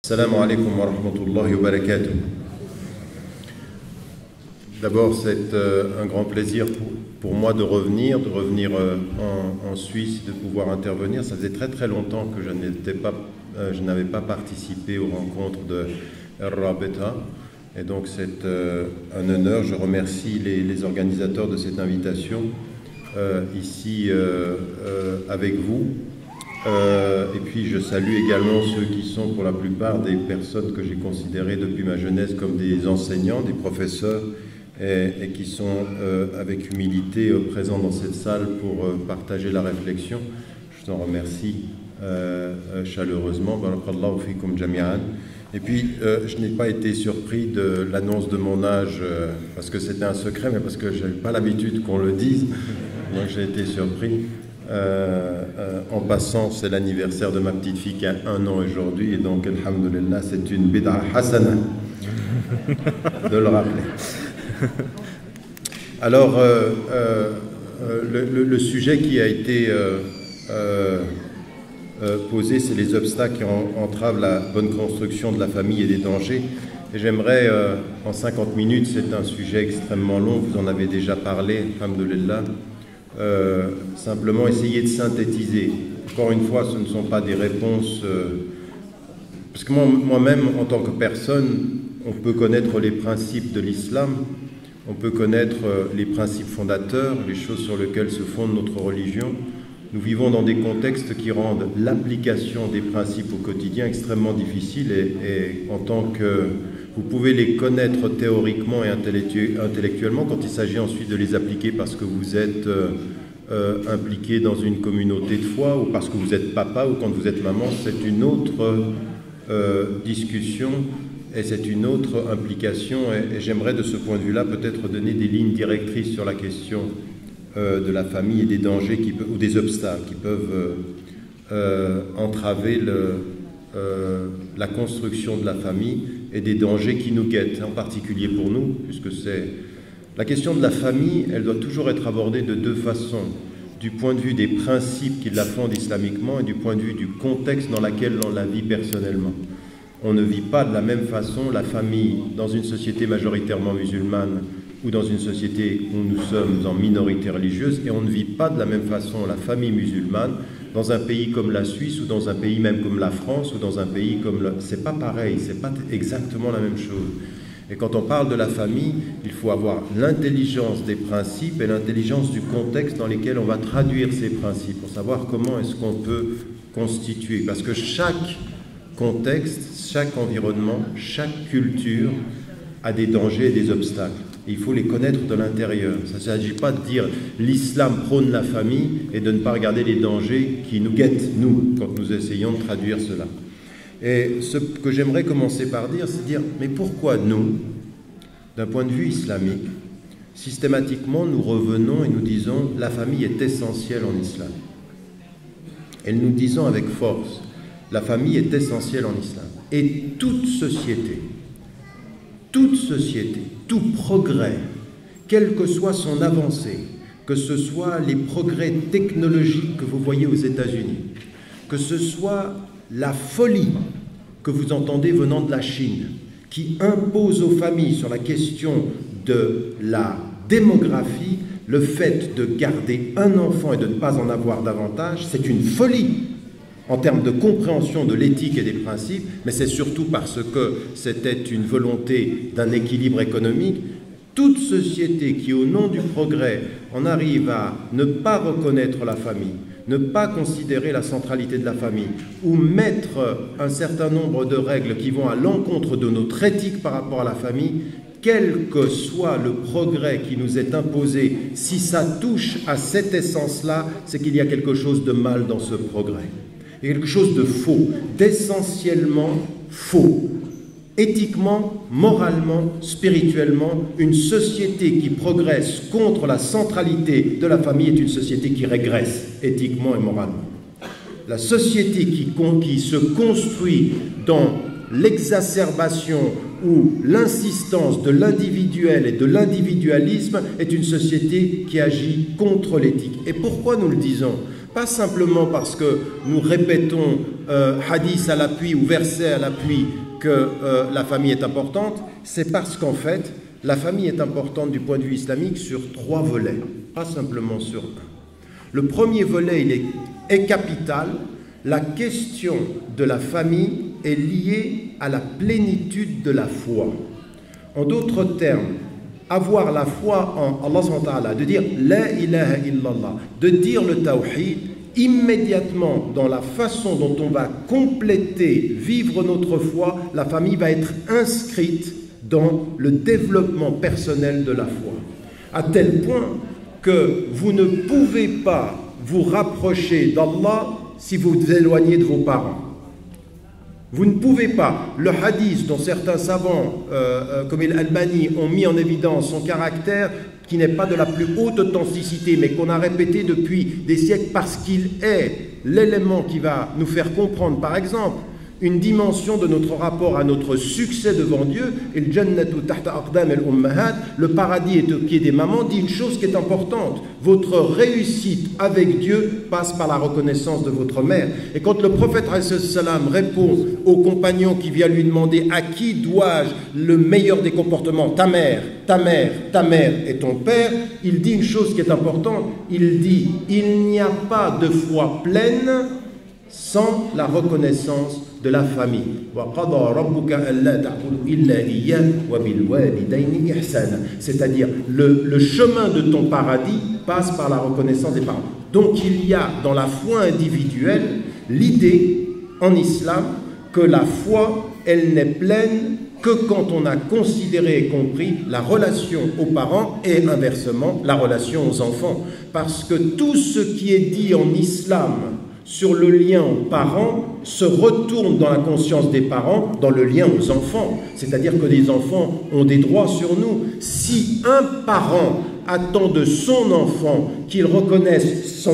Assalamu alaikum wa rahmatullahi wa barakatuh. D'abord, c'est un grand plaisir pour moi de revenir en Suisse, de pouvoir intervenir. Ça faisait très très longtemps que je n'avais pas participé aux rencontres de Rabita. Et donc c'est un honneur. Je remercie les organisateurs de cette invitation ici avec vous. Et puis je salue également ceux qui sont pour la plupart des personnes que j'ai considérées depuis ma jeunesse comme des enseignants, des professeurs, et qui sont avec humilité présents dans cette salle pour partager la réflexion. Je vous en remercie chaleureusement. Barakallahu fikum jami'an. Et puis je n'ai pas été surpris de l'annonce de mon âge parce que c'était un secret, mais parce que je n'avais pas l'habitude qu'on le dise. Donc j'ai été surpris. En passant, c'est l'anniversaire de ma petite fille qui a 1 an aujourd'hui, et donc, alhamdoulilah, c'est une bid'a hasana de le rappeler. Alors, le sujet qui a été posé, c'est les obstacles qui entravent la bonne construction de la famille et des dangers. Et j'aimerais, en 50 minutes, c'est un sujet extrêmement long, vous en avez déjà parlé, alhamdoulilah, simplement essayer de synthétiser. Encore une fois, ce ne sont pas des réponses... parce que moi-même, en tant que personne, on peut connaître les principes de l'islam, on peut connaître les principes fondateurs, les choses sur lesquelles se fonde notre religion. Nous vivons dans des contextes qui rendent l'application des principes au quotidien extrêmement difficile, et en tant que... Vous pouvez les connaître théoriquement et intellectuellement, quand il s'agit ensuite de les appliquer parce que vous êtes impliqué dans une communauté de foi, ou parce que vous êtes papa, ou quand vous êtes maman, c'est une autre discussion et c'est une autre implication. Et j'aimerais de ce point de vue-là peut-être donner des lignes directrices sur la question de la famille et des dangers ou des obstacles qui peuvent entraver la construction de la famille et des dangers qui nous guettent, en particulier pour nous, puisque c'est... La question de la famille, elle doit toujours être abordée de deux façons, du point de vue des principes qui la fondent islamiquement et du point de vue du contexte dans lequel on la vit personnellement. On ne vit pas de la même façon la famille dans une société majoritairement musulmane ou dans une société où nous sommes en minorité religieuse, et on ne vit pas de la même façon la famille musulmane dans un pays comme la Suisse ou dans un pays même comme la France ou dans un pays comme le... C'est pas pareil, c'est pas exactement la même chose. Et quand on parle de la famille, il faut avoir l'intelligence des principes et l'intelligence du contexte dans lequel on va traduire ces principes pour savoir comment est-ce qu'on peut constituer. Parce que chaque contexte, chaque environnement, chaque culture a des dangers et des obstacles. Et il faut les connaître de l'intérieur. Ça ne s'agit pas de dire l'islam prône la famille et de ne pas regarder les dangers qui nous guettent, nous, quand nous essayons de traduire cela. Et ce que j'aimerais commencer par dire, c'est dire, mais pourquoi nous, d'un point de vue islamique, systématiquement nous revenons et nous disons la famille est essentielle en islam. Et nous disons avec force, la famille est essentielle en islam. Et toute société, tout progrès, quelle que soit son avancée, que ce soit les progrès technologiques que vous voyez aux États-Unis, que ce soit la folie que vous entendez venant de la Chine, qui impose aux familles sur la question de la démographie, le fait de garder un enfant et de ne pas en avoir davantage, c'est une folie en termes de compréhension de l'éthique et des principes, mais c'est surtout parce que c'était une volonté d'un équilibre économique. Toute société qui, au nom du progrès, en arrive à ne pas reconnaître la famille, ne pas considérer la centralité de la famille, ou mettre un certain nombre de règles qui vont à l'encontre de notre éthique par rapport à la famille, quel que soit le progrès qui nous est imposé, si ça touche à cette essence-là, c'est qu'il y a quelque chose de mal dans ce progrès. Il y a quelque chose de faux, d'essentiellement faux. Éthiquement, moralement, spirituellement, une société qui progresse contre la centralité de la famille est une société qui régresse éthiquement et moralement. La société qui se construit dans l'exacerbation ou l'insistance de l'individuel et de l'individualisme est une société qui agit contre l'éthique. Et pourquoi nous le disons ? pas simplement parce que nous répétons hadith à l'appui ou verset à l'appui que la famille est importante, c'est parce qu'en fait, la famille est importante du point de vue islamique sur 3 volets, pas simplement sur un. Le premier volet, il est capital. La question de la famille est liée à la plénitude de la foi. En d'autres termes, avoir la foi en Allah subhanahu wa ta'ala, de dire la ilaha illallah, de dire le tawhid, immédiatement dans la façon dont on va compléter, vivre notre foi, la famille va être inscrite dans le développement personnel de la foi. À tel point que vous ne pouvez pas vous rapprocher d'Allah si vous vous éloignez de vos parents. Vous ne pouvez pas. Le hadith dont certains savants, comme Al-Albani, ont mis en évidence son caractère, qui n'est pas de la plus haute authenticité, mais qu'on a répété depuis des siècles parce qu'il est l'élément qui va nous faire comprendre, par exemple, une dimension de notre rapport à notre succès devant Dieu. Et le Jannatu tahta aqdam al-ummahat, le paradis est au pied des mamans, dit une chose qui est importante. Votre réussite avec Dieu passe par la reconnaissance de votre mère. Et quand le prophète salam répond au compagnon qui vient lui demander à qui dois-je le meilleur des comportements, ta mère, ta mère, ta mère et ton père, il dit une chose qui est importante. Il dit, il n'y a pas de foi pleine sans la reconnaissance de la famille. C'est-à-dire, le chemin de ton paradis passe par la reconnaissance des parents. Donc il y a dans la foi individuelle l'idée en islam que la foi, elle n'est pleine que quand on a considéré et compris la relation aux parents et inversement la relation aux enfants. Parce que tout ce qui est dit en islam sur le lien aux parents se retourne dans la conscience des parents, dans le lien aux enfants. C'est-à-dire que les enfants ont des droits sur nous. Si un parent attend de son enfant qu'il reconnaisse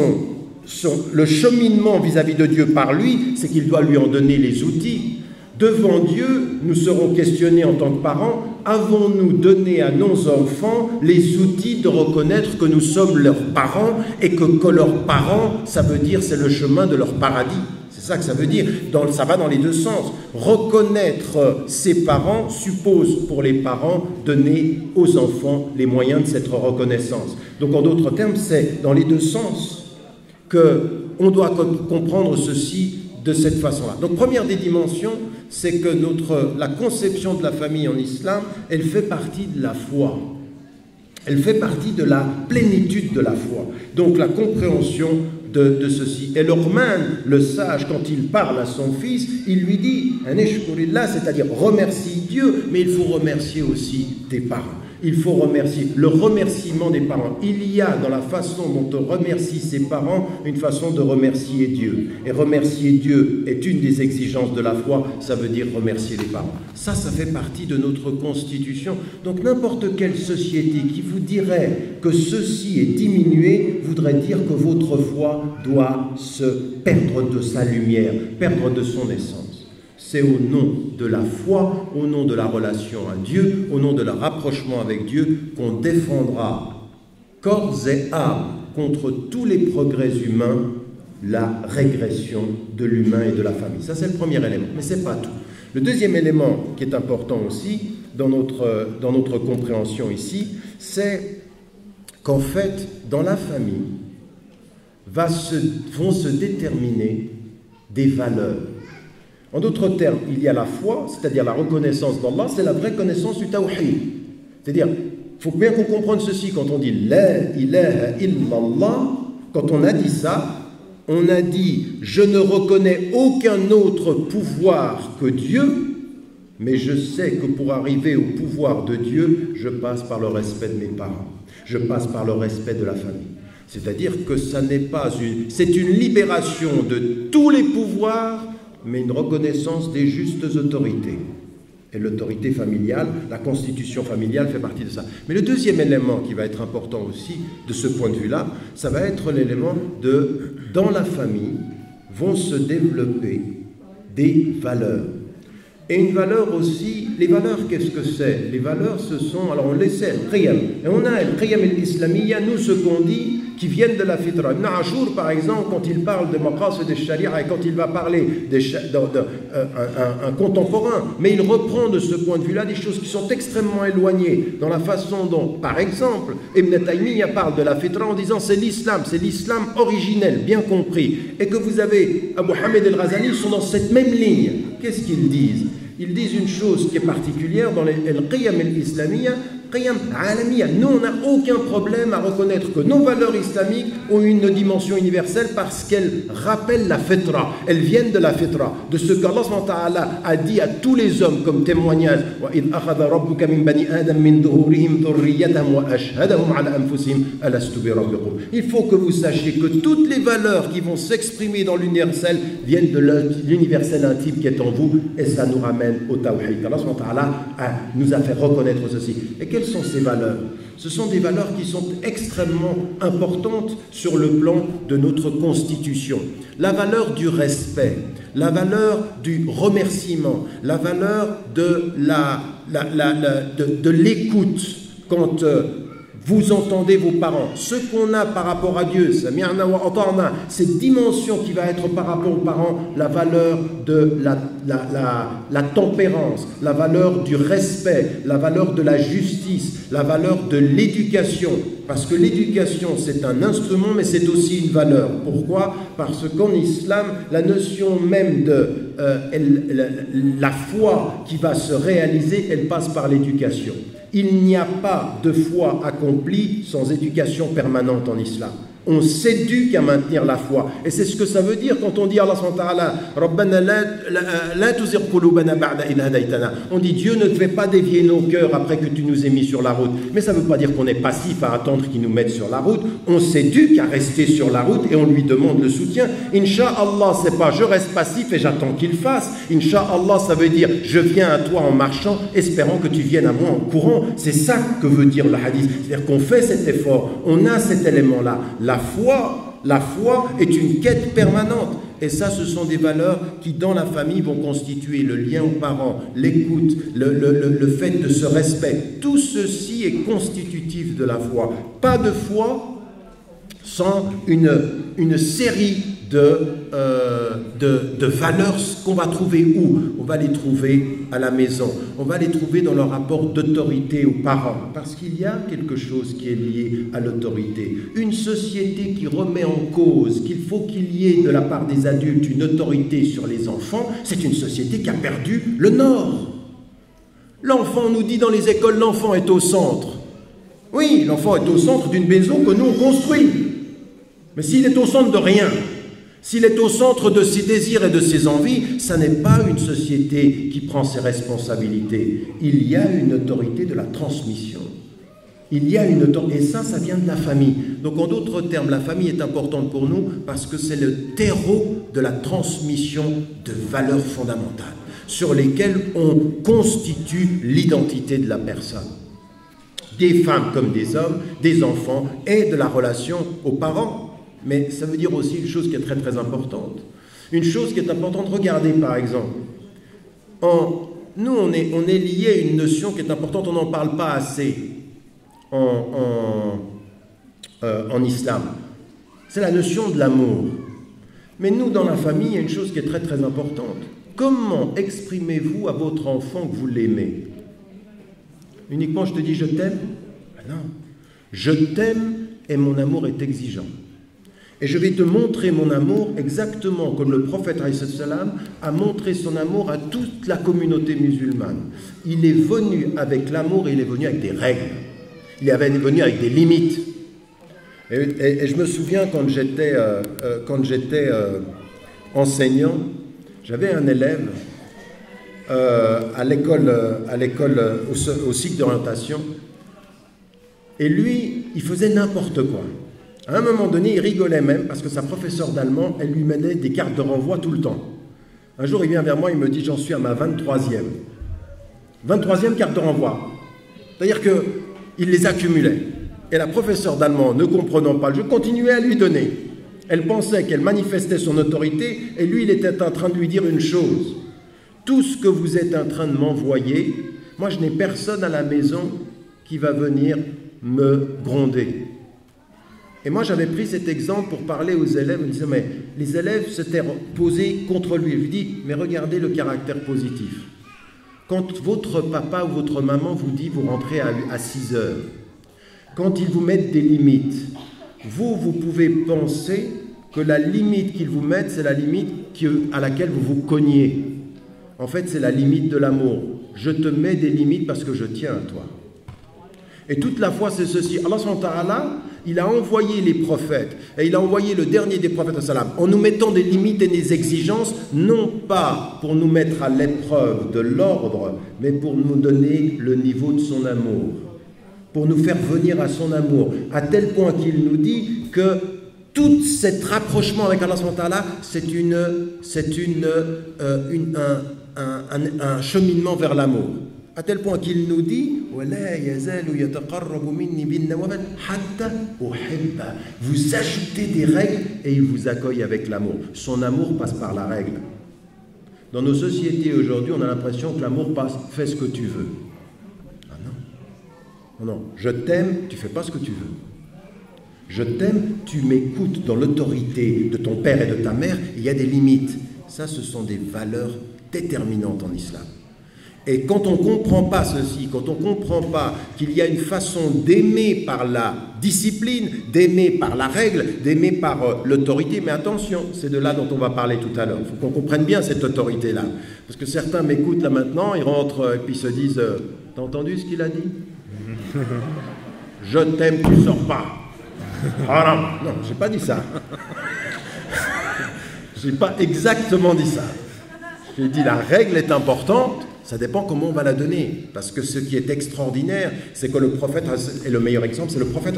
le cheminement vis-à-vis de Dieu par lui, c'est qu'il doit lui en donner les outils. Devant Dieu, nous serons questionnés en tant que parents, avons-nous donné à nos enfants les outils de reconnaître que nous sommes leurs parents et que leurs parents, ça veut dire c'est le chemin de leur paradis. C'est ça que ça veut dire. Ça va dans les deux sens. Reconnaître ses parents suppose pour les parents donner aux enfants les moyens de cette reconnaissance. Donc en d'autres termes, c'est dans les deux sens qu'on doit comprendre ceci de cette façon-là. Donc, première des dimensions, c'est que la conception de la famille en islam, elle fait partie de la foi. Elle fait partie de la plénitude de la foi. Donc, la compréhension de ceci. Et Luqman, le sage, quand il parle à son fils, il lui dit, c'est-à-dire remercie Dieu, mais il faut remercier aussi tes parents. Il faut remercier, le remerciement des parents. Il y a dans la façon dont on remercie ses parents une façon de remercier Dieu. Et remercier Dieu est une des exigences de la foi, ça veut dire remercier les parents. Ça fait partie de notre constitution. Donc n'importe quelle société qui vous dirait que ceci est diminué, voudrait dire que votre foi doit se perdre de sa lumière, perdre de son essence. C'est au nom de la foi, au nom de la relation à Dieu, au nom de le rapprochement avec Dieu qu'on défendra corps et âme contre tous les progrès humains, la régression de l'humain et de la famille. Ça, c'est le premier élément, mais ce n'est pas tout. Le deuxième élément qui est important aussi dans notre compréhension ici, c'est qu'en fait, dans la famille, vont se déterminer des valeurs. En d'autres termes, il y a la foi, c'est-à-dire la reconnaissance d'Allah, c'est la vraie connaissance du tawhid. C'est-à-dire, il faut bien qu'on comprenne ceci, quand on dit « La ilaha illallah », quand on a dit ça, on a dit « Je ne reconnais aucun autre pouvoir que Dieu, mais je sais que pour arriver au pouvoir de Dieu, je passe par le respect de mes parents, je passe par le respect de la famille. » C'est-à-dire que ça n'est pas c'est une libération de tous les pouvoirs, mais une reconnaissance des justes autorités. Et l'autorité familiale, la constitution familiale fait partie de ça. Mais le deuxième élément qui va être important aussi, de ce point de vue-là, ça va être l'élément de, dans la famille, vont se développer des valeurs. Et une valeur aussi, les valeurs, qu'est-ce que c'est? Les valeurs, ce sont, alors on les sait, le qiyam. Et on a le qiyam al-islamiyya, nous ce qu'on dit, qui viennent de la fitra. Ibn Ashur, par exemple, quand il parle de maqasid al-sharia et quand il va parler d'un contemporain, mais il reprend de ce point de vue-là des choses qui sont extrêmement éloignées dans la façon dont, par exemple, Ibn Taymiyyah parle de la fitra en disant c'est l'islam originel, bien compris, et que vous avez Abu Hamid al-Ghazali sont dans cette même ligne. Qu'est-ce qu'ils disent? Ils disent une chose qui est particulière dans les qiyam al-islamiyya, qiyam alamiyya. Nous, on n'a aucun problème à reconnaître que nos valeurs islamiques ont une dimension universelle parce qu'elles rappellent la fitra. Elles viennent de la fitra, de ce qu'Allah subhanahu wa ta'ala a dit à tous les hommes comme témoignage. وَإِذْ أَخَذَ رَبُّكَ مِنْ بَنِي آدَمَ مِنْ ظُهُورِهِمْ ذُرِّيَّتَهُمْ وَأَشْهَدَهُمْ عَلَى أَنفُسِهِمْ أَلَسْتُ بِرَبِّكُمْ. Il faut que vous sachiez que toutes les valeurs qui vont s'exprimer dans l'universel viennent de l'universel intime qui est en vous, et ça nous ramène au tawhid. Allah subhanahu wa ta'ala nous a fait reconnaître ceci. Et quelles sont ces valeurs? Ce sont des valeurs qui sont extrêmement importantes sur le plan de notre constitution. La valeur du respect, la valeur du remerciement, la valeur de l'écoute quand vous entendez vos parents, ce qu'on a par rapport à Dieu, cette dimension qui va être par rapport aux parents, la valeur de la tempérance, la valeur du respect, la valeur de la justice, la valeur de l'éducation. Parce que l'éducation, c'est un instrument, mais c'est aussi une valeur. Pourquoi? Parce qu'en islam, la notion même de la foi qui va se réaliser, elle passe par l'éducation. Il n'y a pas de foi accomplie sans éducation permanente en islam. On s'éduque à maintenir la foi. Et c'est ce que ça veut dire quand on dit Allah subhanahu wa ta'ala Rabbana la tuzigh qulubana ba'da idh hadaytana. On dit Dieu ne fait pas dévier nos cœurs après que tu nous aies mis sur la route. Mais ça ne veut pas dire qu'on est passif à attendre qu'il nous mette sur la route. On s'éduque à rester sur la route et on lui demande le soutien. Inch'Allah, c'est pas je reste passif et j'attends qu'il fasse. Inch'Allah, ça veut dire je viens à toi en marchant, espérant que tu viennes à moi en courant. C'est ça que veut dire le hadith. C'est-à-dire qu'on fait cet effort, on a cet élément-là. La foi est une quête permanente. Et ça, ce sont des valeurs qui, dans la famille, vont constituer le lien aux parents, l'écoute, le fait de ce respect. Tout ceci est constitutif de la foi. Pas de foi sans une série de valeurs qu'on va trouver où? On va les trouver à la maison. On va les trouver dans le rapport d'autorité aux parents. Parce qu'il y a quelque chose qui est lié à l'autorité. Une société qui remet en cause qu'il faut qu'il y ait de la part des adultes une autorité sur les enfants, c'est une société qui a perdu le nord. L'enfant, on nous dit dans les écoles, l'enfant est au centre. Oui, l'enfant est au centre d'une maison que nous on construit. Mais s'il est au centre de rien, s'il est au centre de ses désirs et de ses envies, ça n'est pas une société qui prend ses responsabilités. Il y a une autorité de la transmission. Il y a une autorité, et ça vient de la famille. Donc en d'autres termes, la famille est importante pour nous parce que c'est le terreau de la transmission de valeurs fondamentales sur lesquelles on constitue l'identité de la personne. Des femmes comme des hommes, des enfants et de la relation aux parents. Mais ça veut dire aussi une chose qui est très très importante. Une chose qui est importante, regardez par exemple, nous on est lié à une notion qui est importante, on n'en parle pas assez en islam. C'est la notion de l'amour. Mais nous dans la famille, il y a une chose qui est très très importante. Comment exprimez-vous à votre enfant que vous l'aimez? Uniquement je te dis je t'aime? Non. Je t'aime et mon amour est exigeant. Et je vais te montrer mon amour exactement comme le prophète a montré son amour à toute la communauté musulmane. Il est venu avec l'amour et il est venu avec des règles. Il est venu avec des limites. Et je me souviens quand j'étais enseignant, j'avais un élève à l'école au cycle d'orientation. Et lui, il faisait n'importe quoi. À un moment donné, il rigolait même parce que sa professeure d'allemand, elle lui menait des cartes de renvoi tout le temps. Un jour, il vient vers moi, il me dit « J'en suis à ma 23e. 23e carte de renvoi. » C'est-à-dire qu'il les accumulait. Et la professeure d'allemand, ne comprenant pas le jeu, continuait à lui donner. Elle pensait qu'elle manifestait son autorité et lui, il était en train de lui dire une chose. « Tout ce que vous êtes en train de m'envoyer, moi, je n'ai personne à la maison qui va venir me gronder. » Et moi, j'avais pris cet exemple pour parler aux élèves. Je me disais, mais les élèves s'étaient posés contre lui. Je lui dis, mais regardez le caractère positif. Quand votre papa ou votre maman vous dit, vous rentrez à 6 heures, quand ils vous mettent des limites, vous pouvez penser que la limite qu'ils vous mettent, c'est la limite à laquelle vous vous cognez. En fait, c'est la limite de l'amour. Je te mets des limites parce que je tiens à toi. Et toute la foi, c'est ceci. Allah subhanahu wa ta'ala, il a envoyé les prophètes, et il a envoyé le dernier des prophètes, en nous mettant des limites et des exigences, non pas pour nous mettre à l'épreuve de l'ordre, mais pour nous donner le niveau de son amour, pour nous faire venir à son amour, à tel point qu'il nous dit que tout cet rapprochement avec Allah subhanahu wa ta'ala, c'est un cheminement vers l'amour. À tel point qu'il nous dit vous ajoutez des règles et il vous accueille avec l'amour. Son amour passe par la règle. Dans nos sociétés aujourd'hui, on a l'impression que l'amour passe, fais ce que tu veux. Ah non. Non, je t'aime, tu fais pas ce que tu veux. Je t'aime, tu m'écoutes dans l'autorité de ton père et de ta mère, il y a des limites. Ça, ce sont des valeurs déterminantes en islam. Et quand on ne comprend pas ceci, quand on ne comprend pas qu'il y a une façon d'aimer par la discipline, d'aimer par la règle, d'aimer par l'autorité, mais attention, c'est de là dont on va parler tout à l'heure. Il faut qu'on comprenne bien cette autorité-là. Parce que certains m'écoutent là maintenant, ils rentrent et puis se disent « T'as entendu ce qu'il a dit ? Je t'aime, tu ne sors pas. » Ah non, je n'ai pas dit ça. Je n'ai pas exactement dit ça. J'ai dit la règle est importante. Ça dépend comment on va la donner. Parce que ce qui est extraordinaire, c'est que le prophète, et le meilleur exemple, c'est le prophète,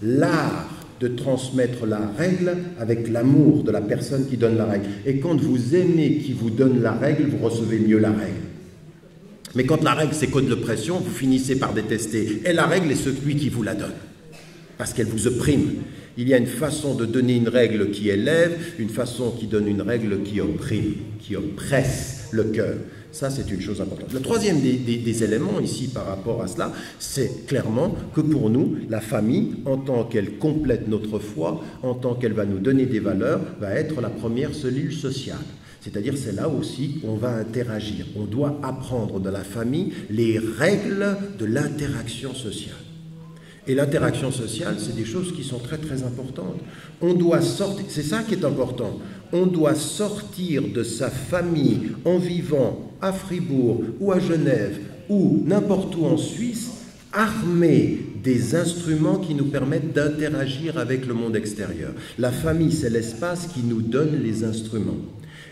l'art de transmettre la règle avec l'amour de la personne qui donne la règle. Et quand vous aimez qui vous donne la règle, vous recevez mieux la règle. Mais quand la règle, c'est code de pression, vous finissez par détester. Et la règle est celui qui vous la donne. Parce qu'elle vous opprime. Il y a une façon de donner une règle qui élève, une façon qui donne une règle qui opprime, qui oppresse le cœur. Ça, c'est une chose importante. Le troisième des éléments ici par rapport à cela, c'est clairement que pour nous, la famille, en tant qu'elle complète notre foi, en tant qu'elle va nous donner des valeurs, va être la première cellule sociale. C'est-à-dire, c'est là aussi qu'on va interagir. On doit apprendre de la famille les règles de l'interaction sociale. Et l'interaction sociale, c'est des choses qui sont très très importantes. On doit sortir, c'est ça qui est important, on doit sortir de sa famille en vivant à Fribourg ou à Genève ou n'importe où en Suisse, armé des instruments qui nous permettent d'interagir avec le monde extérieur. La famille, c'est l'espace qui nous donne les instruments.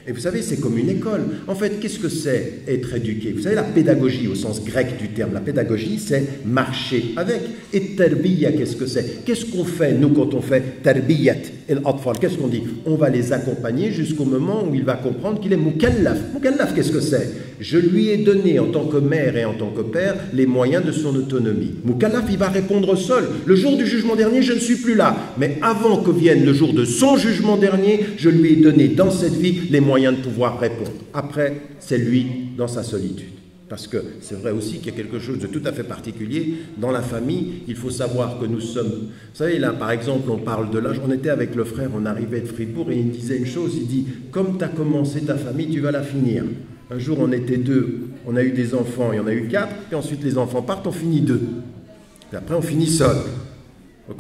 Et vous savez, c'est comme une école. En fait, qu'est-ce que c'est être éduqué? Vous savez, la pédagogie, au sens grec du terme, la pédagogie, c'est marcher avec. Et tarbiya, qu'est-ce que c'est? Qu'est-ce qu'on fait, nous, quand on fait tarbiyat el atfal? Qu'est-ce qu'on dit? On va les accompagner jusqu'au moment où il va comprendre qu'il est mukallaf. Mukallaf, qu'est-ce que c'est? Je lui ai donné, en tant que mère et en tant que père, les moyens de son autonomie. Mukallaf, il va répondre seul. Le jour du jugement dernier, je ne suis plus là. Mais avant que vienne le jour de son jugement dernier, je lui ai donné dans cette vie les moyens de pouvoir répondre. Après, c'est lui dans sa solitude. Parce que c'est vrai aussi qu'il y a quelque chose de tout à fait particulier. Dans la famille, il faut savoir que nous sommes... Vous savez, là, par exemple, on parle de l'âge. On était avec le frère, on arrivait de Fribourg et il me disait une chose. Il dit, comme tu as commencé ta famille, tu vas la finir. Un jour, on était 2. On a eu des enfants, il y en a eu 4. Puis ensuite, les enfants partent, on finit 2. Puis après, on finit seul. Un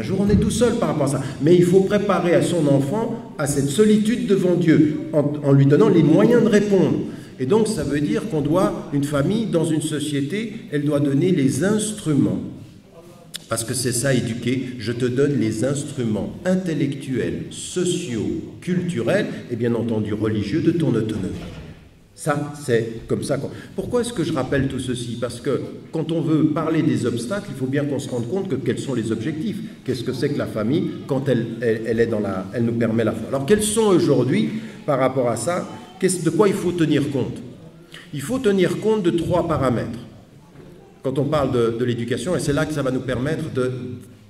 jour, on est tout seul par rapport à ça. Mais il faut préparer à son enfant à cette solitude devant Dieu, en lui donnant les moyens de répondre. Et donc, ça veut dire qu'on doit, une famille, dans une société, elle doit donner les instruments. Parce que c'est ça, éduquer. Je te donne les instruments intellectuels, sociaux, culturels et bien entendu religieux de ton autonomie. Ça, c'est comme ça. Pourquoi est-ce que je rappelle tout ceci? Parce que quand on veut parler des obstacles, il faut bien qu'on se rende compte que quels sont les objectifs. Qu'est-ce que c'est que la famille quand elle nous permet la foi? Alors, quels sont aujourd'hui, par rapport à ça, de quoi il faut tenir compte? Il faut tenir compte de 3 paramètres quand on parle de l'éducation, et c'est là que ça va nous permettre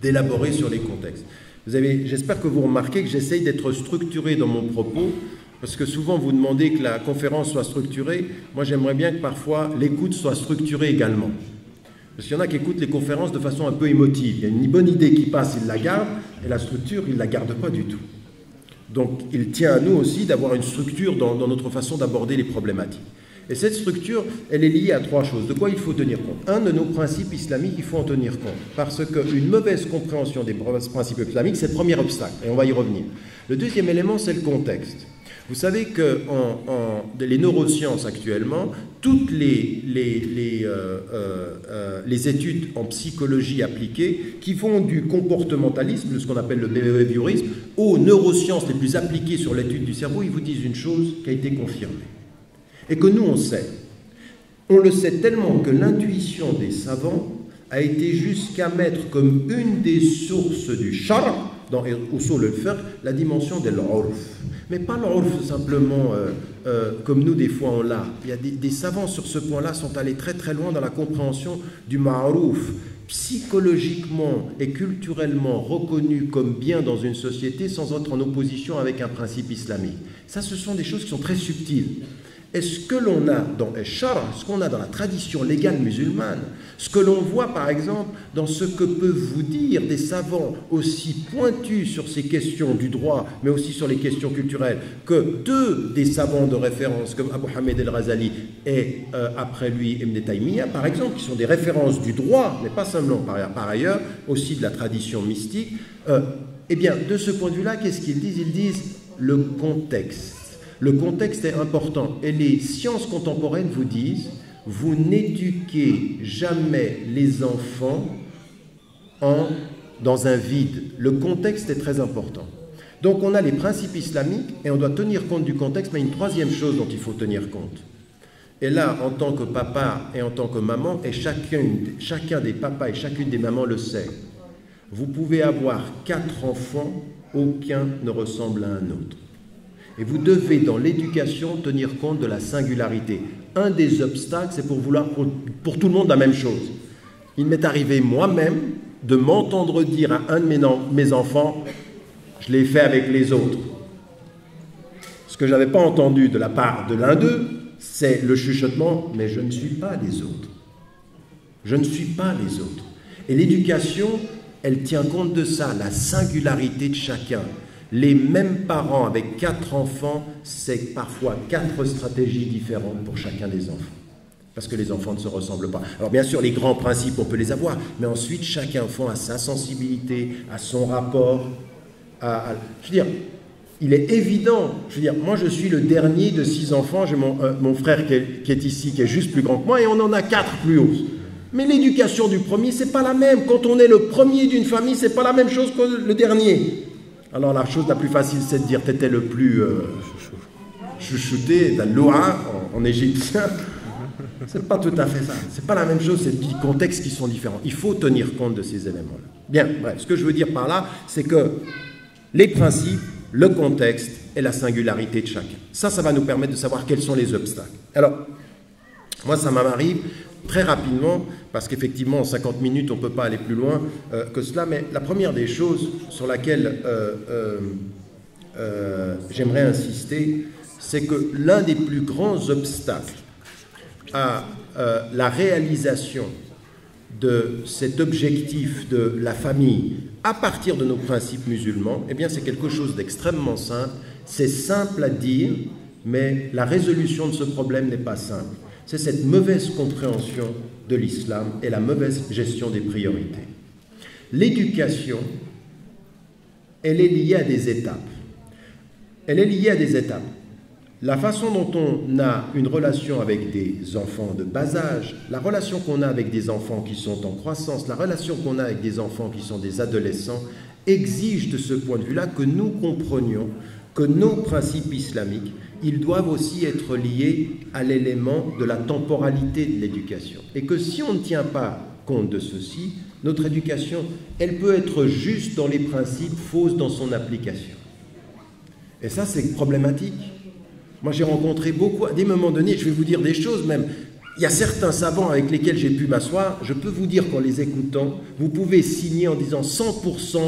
d'élaborer sur les contextes. J'espère que vous remarquez que j'essaye d'être structuré dans mon propos, parce que souvent vous demandez que la conférence soit structurée. Moi, j'aimerais bien que parfois l'écoute soit structurée également. Parce qu'il y en a qui écoutent les conférences de façon un peu émotive. Il y a une bonne idée qui passe, ils la gardent, et la structure, ils ne la gardent pas du tout. Donc, il tient à nous aussi d'avoir une structure dans notre façon d'aborder les problématiques. Et cette structure, elle est liée à trois choses. De quoi il faut tenir compte? Un de nos principes islamiques, il faut en tenir compte. Parce qu'une mauvaise compréhension des principes islamiques, c'est le premier obstacle, et on va y revenir. Le deuxième élément, c'est le contexte. Vous savez que les neurosciences actuellement, toutes les études en psychologie appliquée qui vont du comportementalisme, de ce qu'on appelle le behaviorisme, aux neurosciences les plus appliquées sur l'étude du cerveau, ils vous disent une chose qui a été confirmée. Et que nous, on sait. On le sait tellement que l'intuition des savants a été jusqu'à mettre comme une des sources du shar', dans Usul al-Fiqh, la dimension de l'urf. Mais pas l'urf simplement comme nous, des fois, on l'a. Il y a des savants sur ce point-là sont allés très très loin dans la compréhension du ma'rouf, psychologiquement et culturellement reconnu comme bien dans une société sans être en opposition avec un principe islamique. Ça, ce sont des choses qui sont très subtiles. Et ce que l'on a dans Eshara, ce qu'on a dans la tradition légale musulmane, ce que l'on voit par exemple dans ce que peuvent vous dire des savants aussi pointus sur ces questions du droit, mais aussi sur les questions culturelles, que deux des savants de référence comme Abu Hamid el-Razali et après lui Ibn Taymiyyah, par exemple, qui sont des références du droit, mais pas seulement par ailleurs, aussi de la tradition mystique, eh bien, de ce point de vue-là, qu'est-ce qu'ils disent? Ils disent le contexte. Le contexte est important et les sciences contemporaines vous disent vous n'éduquez jamais les enfants dans un vide. Le contexte est très important. Donc on a les principes islamiques et on doit tenir compte du contexte, mais une troisième chose dont il faut tenir compte. Et là, en tant que papa et en tant que maman, et chacun des papas et chacune des mamans le sait, vous pouvez avoir 4 enfants, aucun ne ressemble à un autre. Et vous devez, dans l'éducation, tenir compte de la singularité. Un des obstacles, c'est pour vouloir pour tout le monde la même chose. Il m'est arrivé moi-même de m'entendre dire à un de mes enfants, je l'ai fait avec les autres. Ce que je n'avais pas entendu de la part de l'un d'eux, c'est le chuchotement, mais je ne suis pas les autres. Je ne suis pas les autres. Et l'éducation, elle tient compte de ça, la singularité de chacun. Les mêmes parents avec 4 enfants, c'est parfois 4 stratégies différentes pour chacun des enfants. Parce que les enfants ne se ressemblent pas. Alors bien sûr, les grands principes, on peut les avoir, mais ensuite, chaque enfant a sa sensibilité, a son rapport. Je veux dire, il est évident, je veux dire, moi je suis le dernier de 6 enfants, j'ai mon frère qui est ici, qui est juste plus grand que moi, et on en a 4 plus hauts. Mais l'éducation du premier, c'est pas la même. Quand on est le premier d'une famille, c'est pas la même chose que le dernier. Alors la chose la plus facile, c'est de dire t'étais le plus chouchouté, d'Aloua en égyptien. C'est pas tout à fait ça. C'est pas la même chose, c'est des contextes qui sont différents. Il faut tenir compte de ces éléments-là. Bien, bref, ce que je veux dire par là, c'est que les principes, le contexte et la singularité de chacun. Ça va nous permettre de savoir quels sont les obstacles. Alors, moi, ça m'arrive très rapidement, parce qu'effectivement, en 50 minutes, on ne peut pas aller plus loin que cela, mais la première des choses sur laquelle j'aimerais insister, c'est que l'un des plus grands obstacles à la réalisation de cet objectif de la famille à partir de nos principes musulmans, eh bien, c'est quelque chose d'extrêmement simple. C'est simple à dire, mais la résolution de ce problème n'est pas simple. C'est cette mauvaise compréhension de l'islam et la mauvaise gestion des priorités. L'éducation, elle est liée à des étapes. Elle est liée à des étapes. La façon dont on a une relation avec des enfants de bas âge, la relation qu'on a avec des enfants qui sont en croissance, la relation qu'on a avec des enfants qui sont des adolescents, exige de ce point de vue-là que nous comprenions que nos principes islamiques, ils doivent aussi être liés à l'élément de la temporalité de l'éducation. Et que si on ne tient pas compte de ceci, notre éducation, elle peut être juste dans les principes, fausse dans son application. Et ça, c'est problématique. Moi, j'ai rencontré beaucoup, à des moments donnés, je vais vous dire des choses même, il y a certains savants avec lesquels j'ai pu m'asseoir, je peux vous dire qu'en les écoutant, vous pouvez signer en disant 100%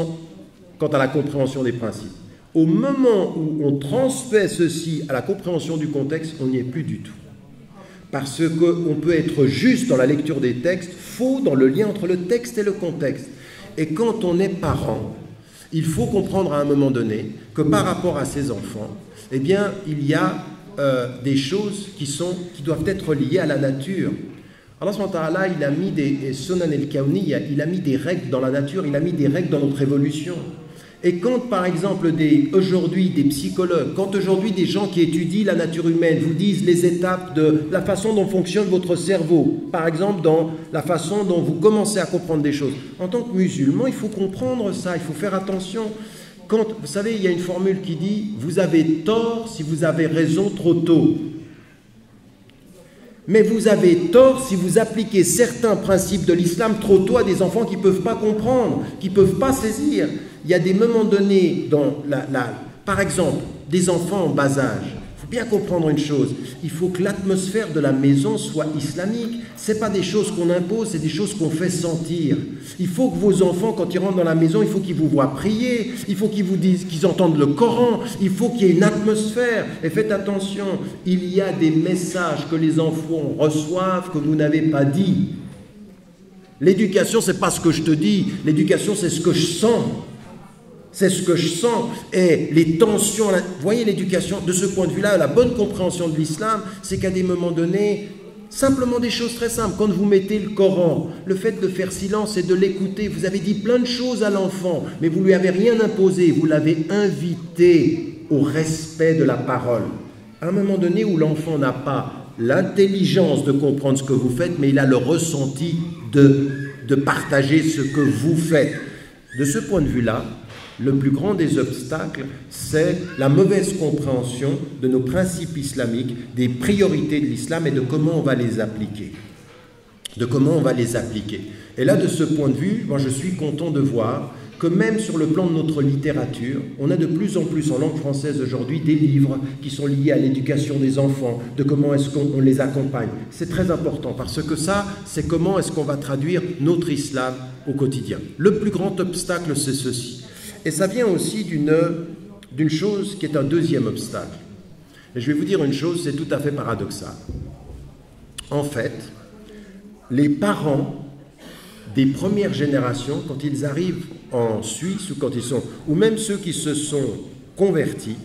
quant à la compréhension des principes. Au moment où on transmet ceci à la compréhension du contexte, on n'y est plus du tout. parce qu'on peut être juste dans la lecture des textes, faux dans le lien entre le texte et le contexte. Et quand on est parent, il faut comprendre à un moment donné que par rapport à ses enfants, eh bien, il y a des choses qui doivent être liées à la nature. Allah subhanahu wa ta'ala, il a mis des sunan al-kawniya, il a mis des règles dans la nature, il a mis des règles dans notre évolution. Et quand, par exemple, aujourd'hui, des psychologues, quand aujourd'hui des gens qui étudient la nature humaine vous disent les étapes de la façon dont fonctionne votre cerveau, par exemple, dans la façon dont vous commencez à comprendre des choses, en tant que musulman, il faut comprendre ça, il faut faire attention. Quand, vous savez, il y a une formule qui dit « Vous avez tort si vous avez raison trop tôt ». Mais vous avez tort si vous appliquez certains principes de l'islam trop tôt à des enfants qui ne peuvent pas comprendre, qui ne peuvent pas saisir. Il y a des moments donnés, par exemple, des enfants en bas âge. Il faut bien comprendre une chose, il faut que l'atmosphère de la maison soit islamique. Ce n'est pas des choses qu'on impose, c'est des choses qu'on fait sentir. Il faut que vos enfants, quand ils rentrent dans la maison, il faut qu'ils vous voient prier, il faut qu'ils vous disent, qu'ils entendent le Coran, il faut qu'il y ait une atmosphère. Et faites attention, il y a des messages que les enfants reçoivent que vous n'avez pas dit. L'éducation, ce n'est pas ce que je te dis, l'éducation, c'est ce que je sens. C'est ce que je sens. Et les tensions, vous voyez l'éducation, de ce point de vue-là, la bonne compréhension de l'islam, c'est qu'à des moments donnés, simplement des choses très simples. Quand vous mettez le Coran, le fait de faire silence et de l'écouter, vous avez dit plein de choses à l'enfant, mais vous ne lui avez rien imposé, vous l'avez invité au respect de la parole. À un moment donné où l'enfant n'a pas l'intelligence de comprendre ce que vous faites, mais il a le ressenti de partager ce que vous faites. De ce point de vue-là, le plus grand des obstacles, c'est la mauvaise compréhension de nos principes islamiques, des priorités de l'islam et de comment on va les appliquer. Et là, de ce point de vue, moi je suis content de voir que même sur le plan de notre littérature, on a de plus en plus en langue française aujourd'hui des livres qui sont liés à l'éducation des enfants, de comment est-ce qu'on les accompagne. C'est très important parce que ça, c'est comment est-ce qu'on va traduire notre islam au quotidien. Le plus grand obstacle, c'est ceci. Et ça vient aussi d'une chose qui est un deuxième obstacle. Et je vais vous dire une chose, c'est tout à fait paradoxal. En fait, les parents des premières générations, quand ils arrivent en Suisse ou même ceux qui se sont convertis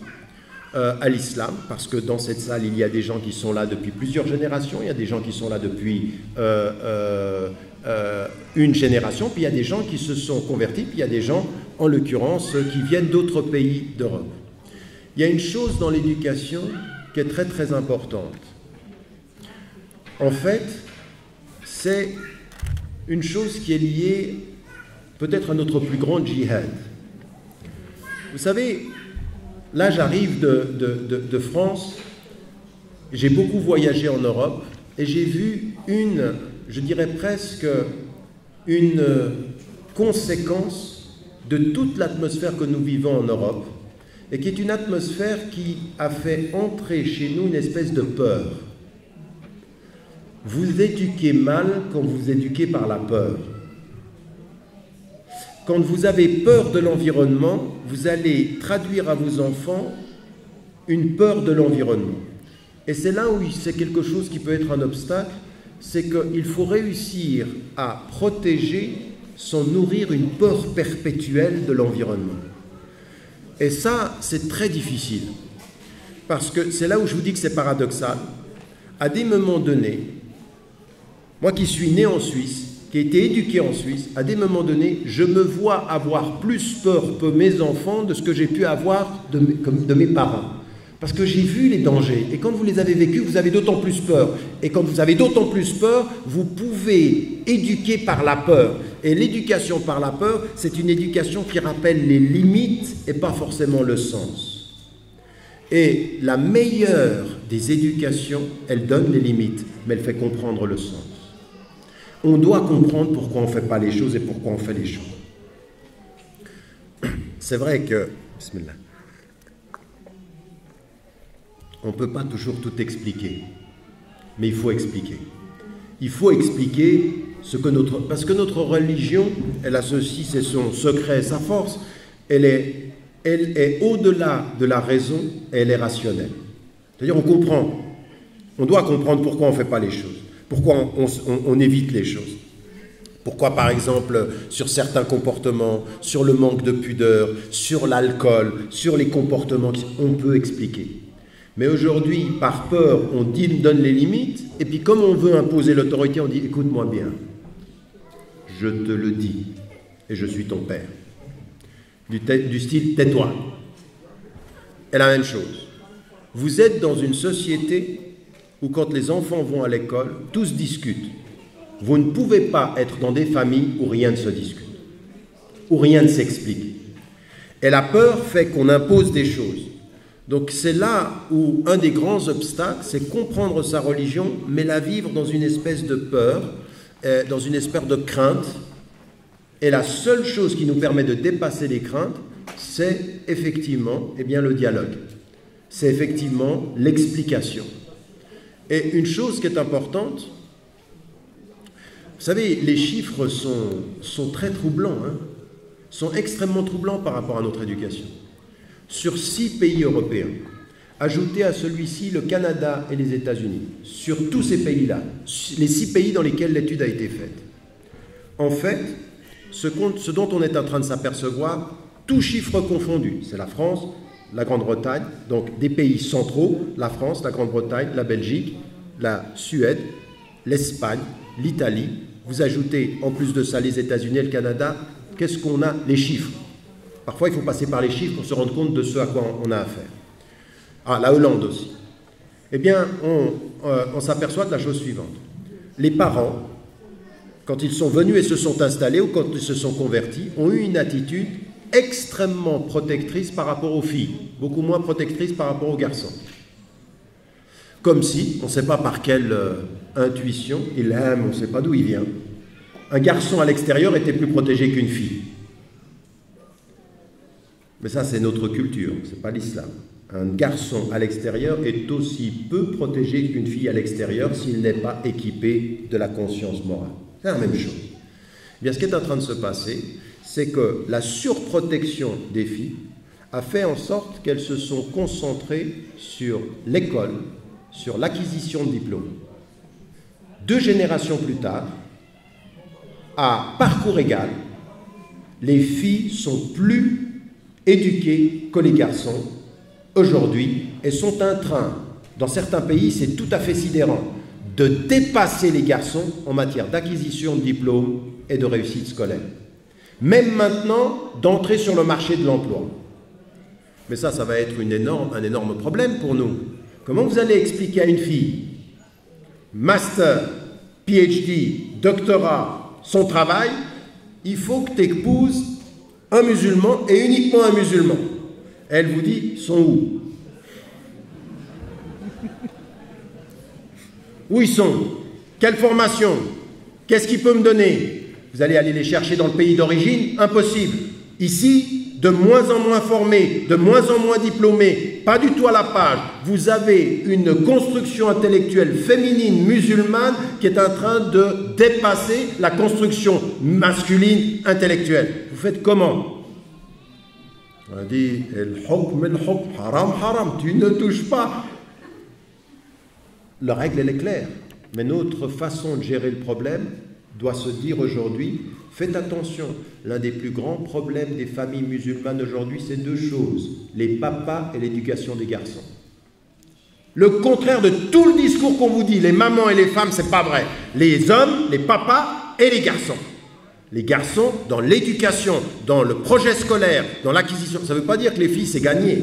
à l'islam, parce que dans cette salle, il y a des gens qui sont là depuis plusieurs générations, il y a des gens qui sont là depuis une génération, puis il y a des gens qui se sont convertis, puis il y a des gens, en l'occurrence, qui viennent d'autres pays d'Europe. Il y a une chose dans l'éducation qui est très très importante. En fait, c'est une chose qui est liée peut-être à notre plus grand djihad. Vous savez, là j'arrive de France, j'ai beaucoup voyagé en Europe et j'ai vu je dirais presque une conséquence de toute l'atmosphère que nous vivons en Europe et qui est une atmosphère qui a fait entrer chez nous une espèce de peur. Vous éduquez mal quand vous éduquez par la peur. Quand vous avez peur de l'environnement, vous allez traduire à vos enfants une peur de l'environnement. Et c'est là où c'est quelque chose qui peut être un obstacle, c'est qu'il faut réussir à protéger sans nourrir une peur perpétuelle de l'environnement. Et ça, c'est très difficile. Parce que c'est là où je vous dis que c'est paradoxal. À des moments donnés, moi qui suis né en Suisse, qui ai été éduqué en Suisse, à des moments donnés, je me vois avoir plus peur que mes enfants de ce que j'ai pu avoir de mes parents. Parce que j'ai vu les dangers. Et quand vous les avez vécus, vous avez d'autant plus peur. Et quand vous avez d'autant plus peur, vous pouvez éduquer par la peur. Et l'éducation par la peur, c'est une éducation qui rappelle les limites et pas forcément le sens. Et la meilleure des éducations, elle donne les limites, mais elle fait comprendre le sens. On doit comprendre pourquoi on ne fait pas les choses et pourquoi on fait les choses. C'est vrai que... Bismillah. On ne peut pas toujours tout expliquer, mais il faut expliquer. Il faut expliquer ce que parce que notre religion, elle a ceci, c'est son secret, sa force, elle est au-delà de la raison et elle est rationnelle. C'est-à-dire on On doit comprendre pourquoi on ne fait pas les choses, pourquoi on évite les choses. Pourquoi, par exemple, sur certains comportements, sur le manque de pudeur, sur l'alcool, sur les comportements, on peut expliquer. Mais aujourd'hui, par peur, on donne les limites, et puis comme on veut imposer l'autorité, on dit « écoute-moi bien, je te le dis, et je suis ton père ». Du style « tais-toi ». Et la même chose. Vous êtes dans une société où quand les enfants vont à l'école, tous discutent. Vous ne pouvez pas être dans des familles où rien ne se discute, où rien ne s'explique. Et la peur fait qu'on impose des choses. Donc c'est là où un des grands obstacles, c'est comprendre sa religion, mais la vivre dans une espèce de peur, dans une espèce de crainte. Et la seule chose qui nous permet de dépasser les craintes, c'est effectivement le dialogue. C'est effectivement l'explication. Et une chose qui est importante, vous savez, les chiffres sont très troublants, sont extrêmement troublants par rapport à notre éducation. Sur 6 pays européens, ajoutez à celui-ci le Canada et les États-Unis, sur tous ces pays-là, les 6 pays dans lesquels l'étude a été faite. En fait, ce dont on est en train de s'apercevoir, tous chiffres confondus, c'est la France, la Grande-Bretagne, donc des pays centraux, la France, la Grande-Bretagne, la Belgique, la Suède, l'Espagne, l'Italie. Vous ajoutez en plus de ça les États-Unis et le Canada, qu'est-ce qu'on a? Les chiffres. Parfois, il faut passer par les chiffres pour se rendre compte de ce à quoi on a affaire. Ah, la Hollande aussi. Eh bien, on s'aperçoit de la chose suivante. Les parents, quand ils sont venus et se sont installés ou quand ils se sont convertis, ont eu une attitude extrêmement protectrice par rapport aux filles, beaucoup moins protectrice par rapport aux garçons. Comme si, on ne sait pas par quelle intuition, il aime, on ne sait pas d'où il vient, un garçon à l'extérieur était plus protégé qu'une fille. Mais ça, c'est notre culture, ce n'est pas l'islam. Un garçon à l'extérieur est aussi peu protégé qu'une fille à l'extérieur s'il n'est pas équipé de la conscience morale. C'est la même chose. Eh bien, ce qui est en train de se passer, c'est que la surprotection des filles a fait en sorte qu'elles se sont concentrées sur l'école, sur l'acquisition de diplômes. 2 générations plus tard, à parcours égal, les filles sont plus éduquées que les garçons aujourd'hui et sont en train, dans certains pays, c'est tout à fait sidérant, de dépasser les garçons en matière d'acquisition de diplômes et de réussite scolaire. Même maintenant, d'entrer sur le marché de l'emploi. Mais ça va être un énorme problème pour nous. Comment vous allez expliquer à une fille, master, PhD, doctorat, son travail, il faut que tu épouses un musulman et uniquement un musulman. Elle vous dit, sont où? Où ils sont? Quelle formation? Qu'est-ce qu'il peut me donner? Vous allez aller les chercher dans le pays d'origine? Impossible. Ici, de moins en moins formés, de moins en moins diplômés, pas du tout à la page, vous avez une construction intellectuelle féminine musulmane qui est en train de dépasser la construction masculine intellectuelle. Vous faites comment? On dit, haram, haram, tu ne touches pas. La règle, elle est claire. Mais notre façon de gérer le problème doit se dire aujourd'hui, faites attention, l'un des plus grands problèmes des familles musulmanes aujourd'hui, c'est 2 choses, les papas et l'éducation des garçons. Le contraire de tout le discours qu'on vous dit, les mamans et les femmes, c'est pas vrai. Les hommes, les papas et les garçons. Les garçons, dans l'éducation, dans le projet scolaire, dans l'acquisition, ça ne veut pas dire que les filles, c'est gagné.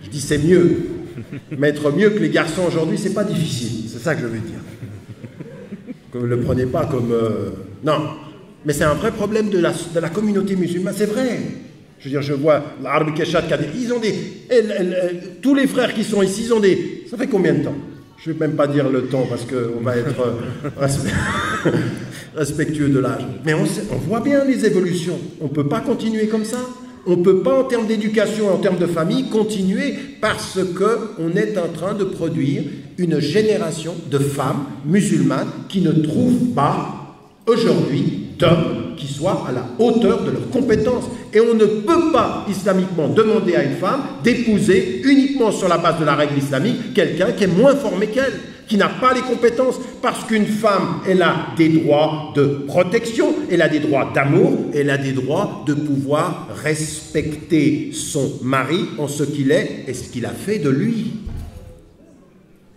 Je dis c'est mieux. Mais être mieux que les garçons aujourd'hui, c'est pas difficile. C'est ça que je veux dire. Que vous ne le prenez pas comme... Non, mais c'est un vrai problème de la communauté musulmane, c'est vrai. Je veux dire, je vois l'Arab Keshat, ils ont des... tous les frères qui sont ici, ils ont des... Ça fait combien de temps? Je ne vais même pas dire le temps parce qu'on va être respectueux de l'âge. Mais on voit bien les évolutions. On ne peut pas continuer comme ça. On ne peut pas, en termes d'éducation, en termes de famille, continuer parce qu'on est en train de produire une génération de femmes musulmanes qui ne trouvent pas aujourd'hui d'hommes qui soient à la hauteur de leurs compétences. Et on ne peut pas, islamiquement, demander à une femme d'épouser uniquement sur la base de la règle islamique quelqu'un qui est moins formé qu'elle. qui n'a pas les compétences, parce qu'une femme, elle a des droits de protection, elle a des droits d'amour, elle a des droits de pouvoir respecter son mari en ce qu'il est et ce qu'il a fait de lui.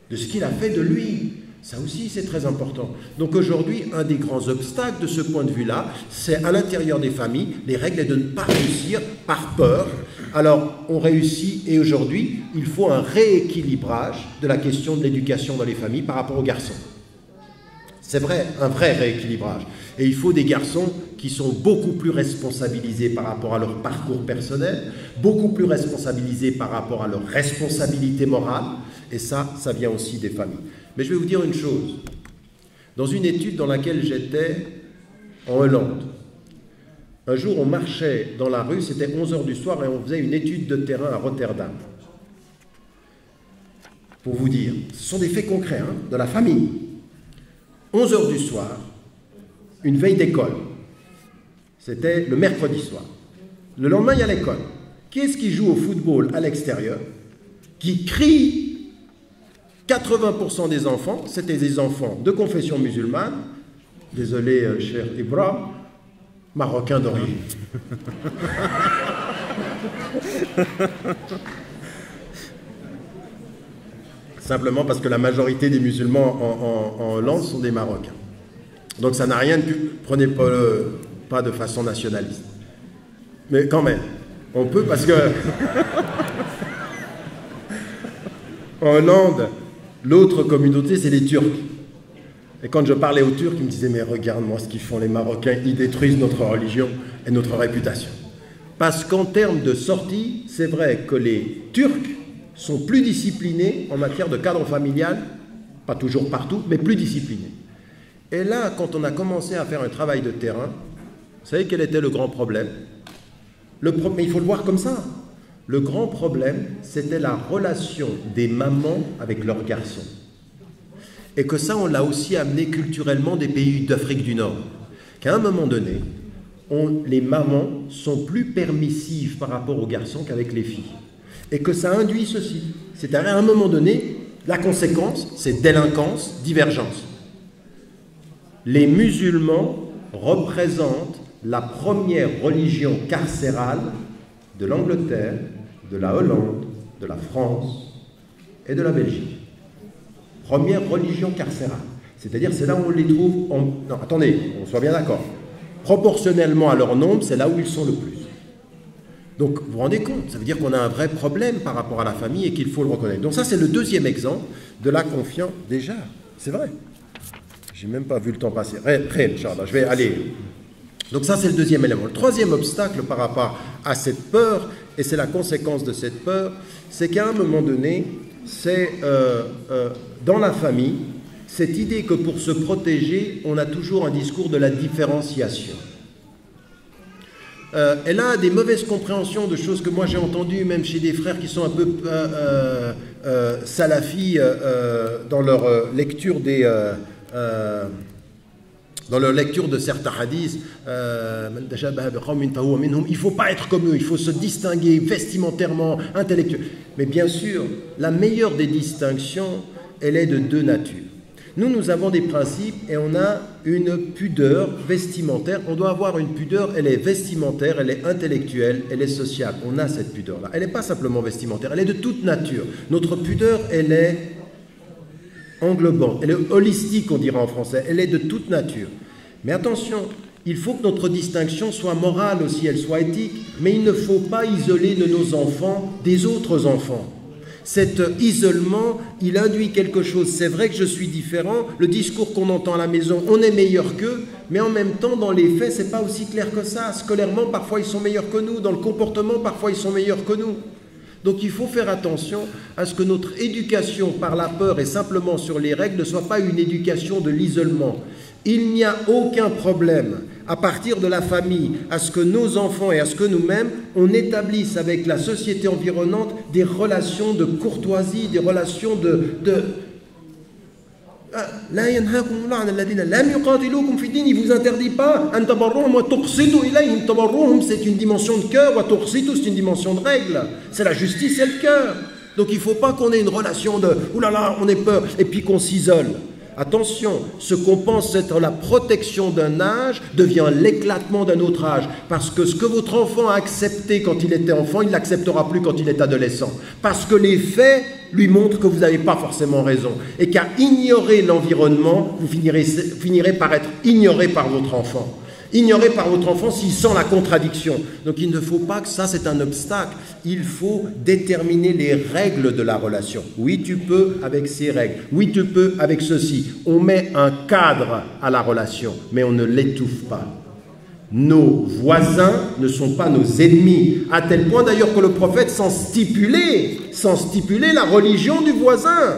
De ce qu'il a fait de lui. Ça aussi, c'est très important. Donc aujourd'hui, un des grands obstacles de ce point de vue-là, c'est à l'intérieur des familles, les règles est de ne pas réussir par peur. Alors, on réussit et aujourd'hui, il faut un rééquilibrage de la question de l'éducation dans les familles par rapport aux garçons. C'est vrai, un vrai rééquilibrage. Et il faut des garçons qui sont beaucoup plus responsabilisés par rapport à leur parcours personnel, beaucoup plus responsabilisés par rapport à leur responsabilité morale. Et ça vient aussi des familles. Mais je vais vous dire une chose. Dans une étude dans laquelle j'étais en Hollande, un jour on marchait dans la rue, c'était 11h du soir et on faisait une étude de terrain à Rotterdam. Pour vous dire, ce sont des faits concrets, hein, de la famille. 11h du soir, une veille d'école. C'était le mercredi soir. Le lendemain, il y a l'école. Qui est-ce qui joue au football à l'extérieur? Qui crie? 80% des enfants, c'était des enfants de confession musulmane, désolé cher Ibrahim, marocains d'origine. Simplement parce que la majorité des musulmans en Hollande sont des Marocains. Donc ça n'a rien de... Prenez pas de façon nationaliste. Mais quand même, on peut parce que... en Hollande, l'autre communauté, c'est les Turcs. Et quand je parlais aux Turcs, ils me disaient « Mais regarde-moi ce qu'ils font les Marocains, ils détruisent notre religion et notre réputation. » Parce qu'en termes de sortie, c'est vrai que les Turcs sont plus disciplinés en matière de cadre familial, pas toujours partout, mais plus disciplinés. Et là, quand on a commencé à faire un travail de terrain, vous savez quel était le grand problème? Mais il faut le voir comme ça. Le grand problème, c'était la relation des mamans avec leurs garçons. Et que ça, on l'a aussi amené culturellement des pays d'Afrique du Nord. Qu'à un moment donné, les mamans sont plus permissives par rapport aux garçons qu'avec les filles. Et que ça induit ceci. C'est-à-dire, à un moment donné, la conséquence, c'est délinquance, divergence. Les musulmans représentent la première religion carcérale de l'Angleterre, de la Hollande, de la France et de la Belgique. Première religion carcérale. C'est-à-dire, c'est là où on les trouve... Non, attendez, on soit bien d'accord. Proportionnellement à leur nombre, c'est là où ils sont le plus. Donc, vous vous rendez compte, ça veut dire qu'on a un vrai problème par rapport à la famille et qu'il faut le reconnaître. Donc ça, c'est le deuxième exemple de la confiance. Déjà, c'est vrai. J'ai même pas vu le temps passer. Je vais aller... Donc ça, c'est le deuxième élément. Le troisième obstacle par rapport à cette peur, et c'est la conséquence de cette peur, c'est qu'à un moment donné, c'est dans la famille, cette idée que pour se protéger, on a toujours un discours de la différenciation. Elle a des mauvaises compréhensions de choses que moi j'ai entendues, même chez des frères qui sont un peu salafis dans leur lecture des... dans leur lecture de certains hadiths, il ne faut pas être comme eux, il faut se distinguer vestimentairement, intellectuellement. Mais bien sûr, la meilleure des distinctions, elle est de deux natures. Nous avons des principes et on a une pudeur vestimentaire. On doit avoir une pudeur, elle est vestimentaire, elle est intellectuelle, elle est sociale. On a cette pudeur-là. Elle n'est pas simplement vestimentaire, elle est de toute nature. Notre pudeur, elle est englobante, elle est holistique, on dira en français, elle est de toute nature. Mais attention, il faut que notre distinction soit morale aussi, elle soit éthique, mais il ne faut pas isoler nos enfants des autres enfants. Cet isolement, il induit quelque chose. C'est vrai que je suis différent, le discours qu'on entend à la maison, on est meilleur qu'eux, mais en même temps, dans les faits, c'est pas aussi clair que ça. Scolairement, parfois, ils sont meilleurs que nous. Dans le comportement, parfois, ils sont meilleurs que nous. Donc, il faut faire attention à ce que notre éducation par la peur et simplement sur les règles ne soit pas une éducation de l'isolement. Il n'y a aucun problème à partir de la famille, à ce que nos enfants et à ce que nous-mêmes, on établisse avec la société environnante des relations de courtoisie, des relations il ne vous interdit pas, c'est une dimension de cœur, c'est une dimension de règle, c'est la justice et le cœur. Donc il ne faut pas qu'on ait une relation de « Ouh là là, on est peur » et puis qu'on s'isole. Attention, ce qu'on pense être la protection d'un âge devient l'éclatement d'un autre âge. Parce que ce que votre enfant a accepté quand il était enfant, il ne l'acceptera plus quand il est adolescent. Parce que les faits lui montrent que vous n'avez pas forcément raison. Et qu'à ignorer l'environnement, vous finirez par être ignoré par votre enfant. Ignoré par votre enfant s'il sent la contradiction. Donc il ne faut pas que ça, c'est un obstacle. Il faut déterminer les règles de la relation. Oui, tu peux avec ces règles. Oui, tu peux avec ceci. On met un cadre à la relation, mais on ne l'étouffe pas. Nos voisins ne sont pas nos ennemis. À tel point d'ailleurs que le prophète sans stipuler la religion du voisin.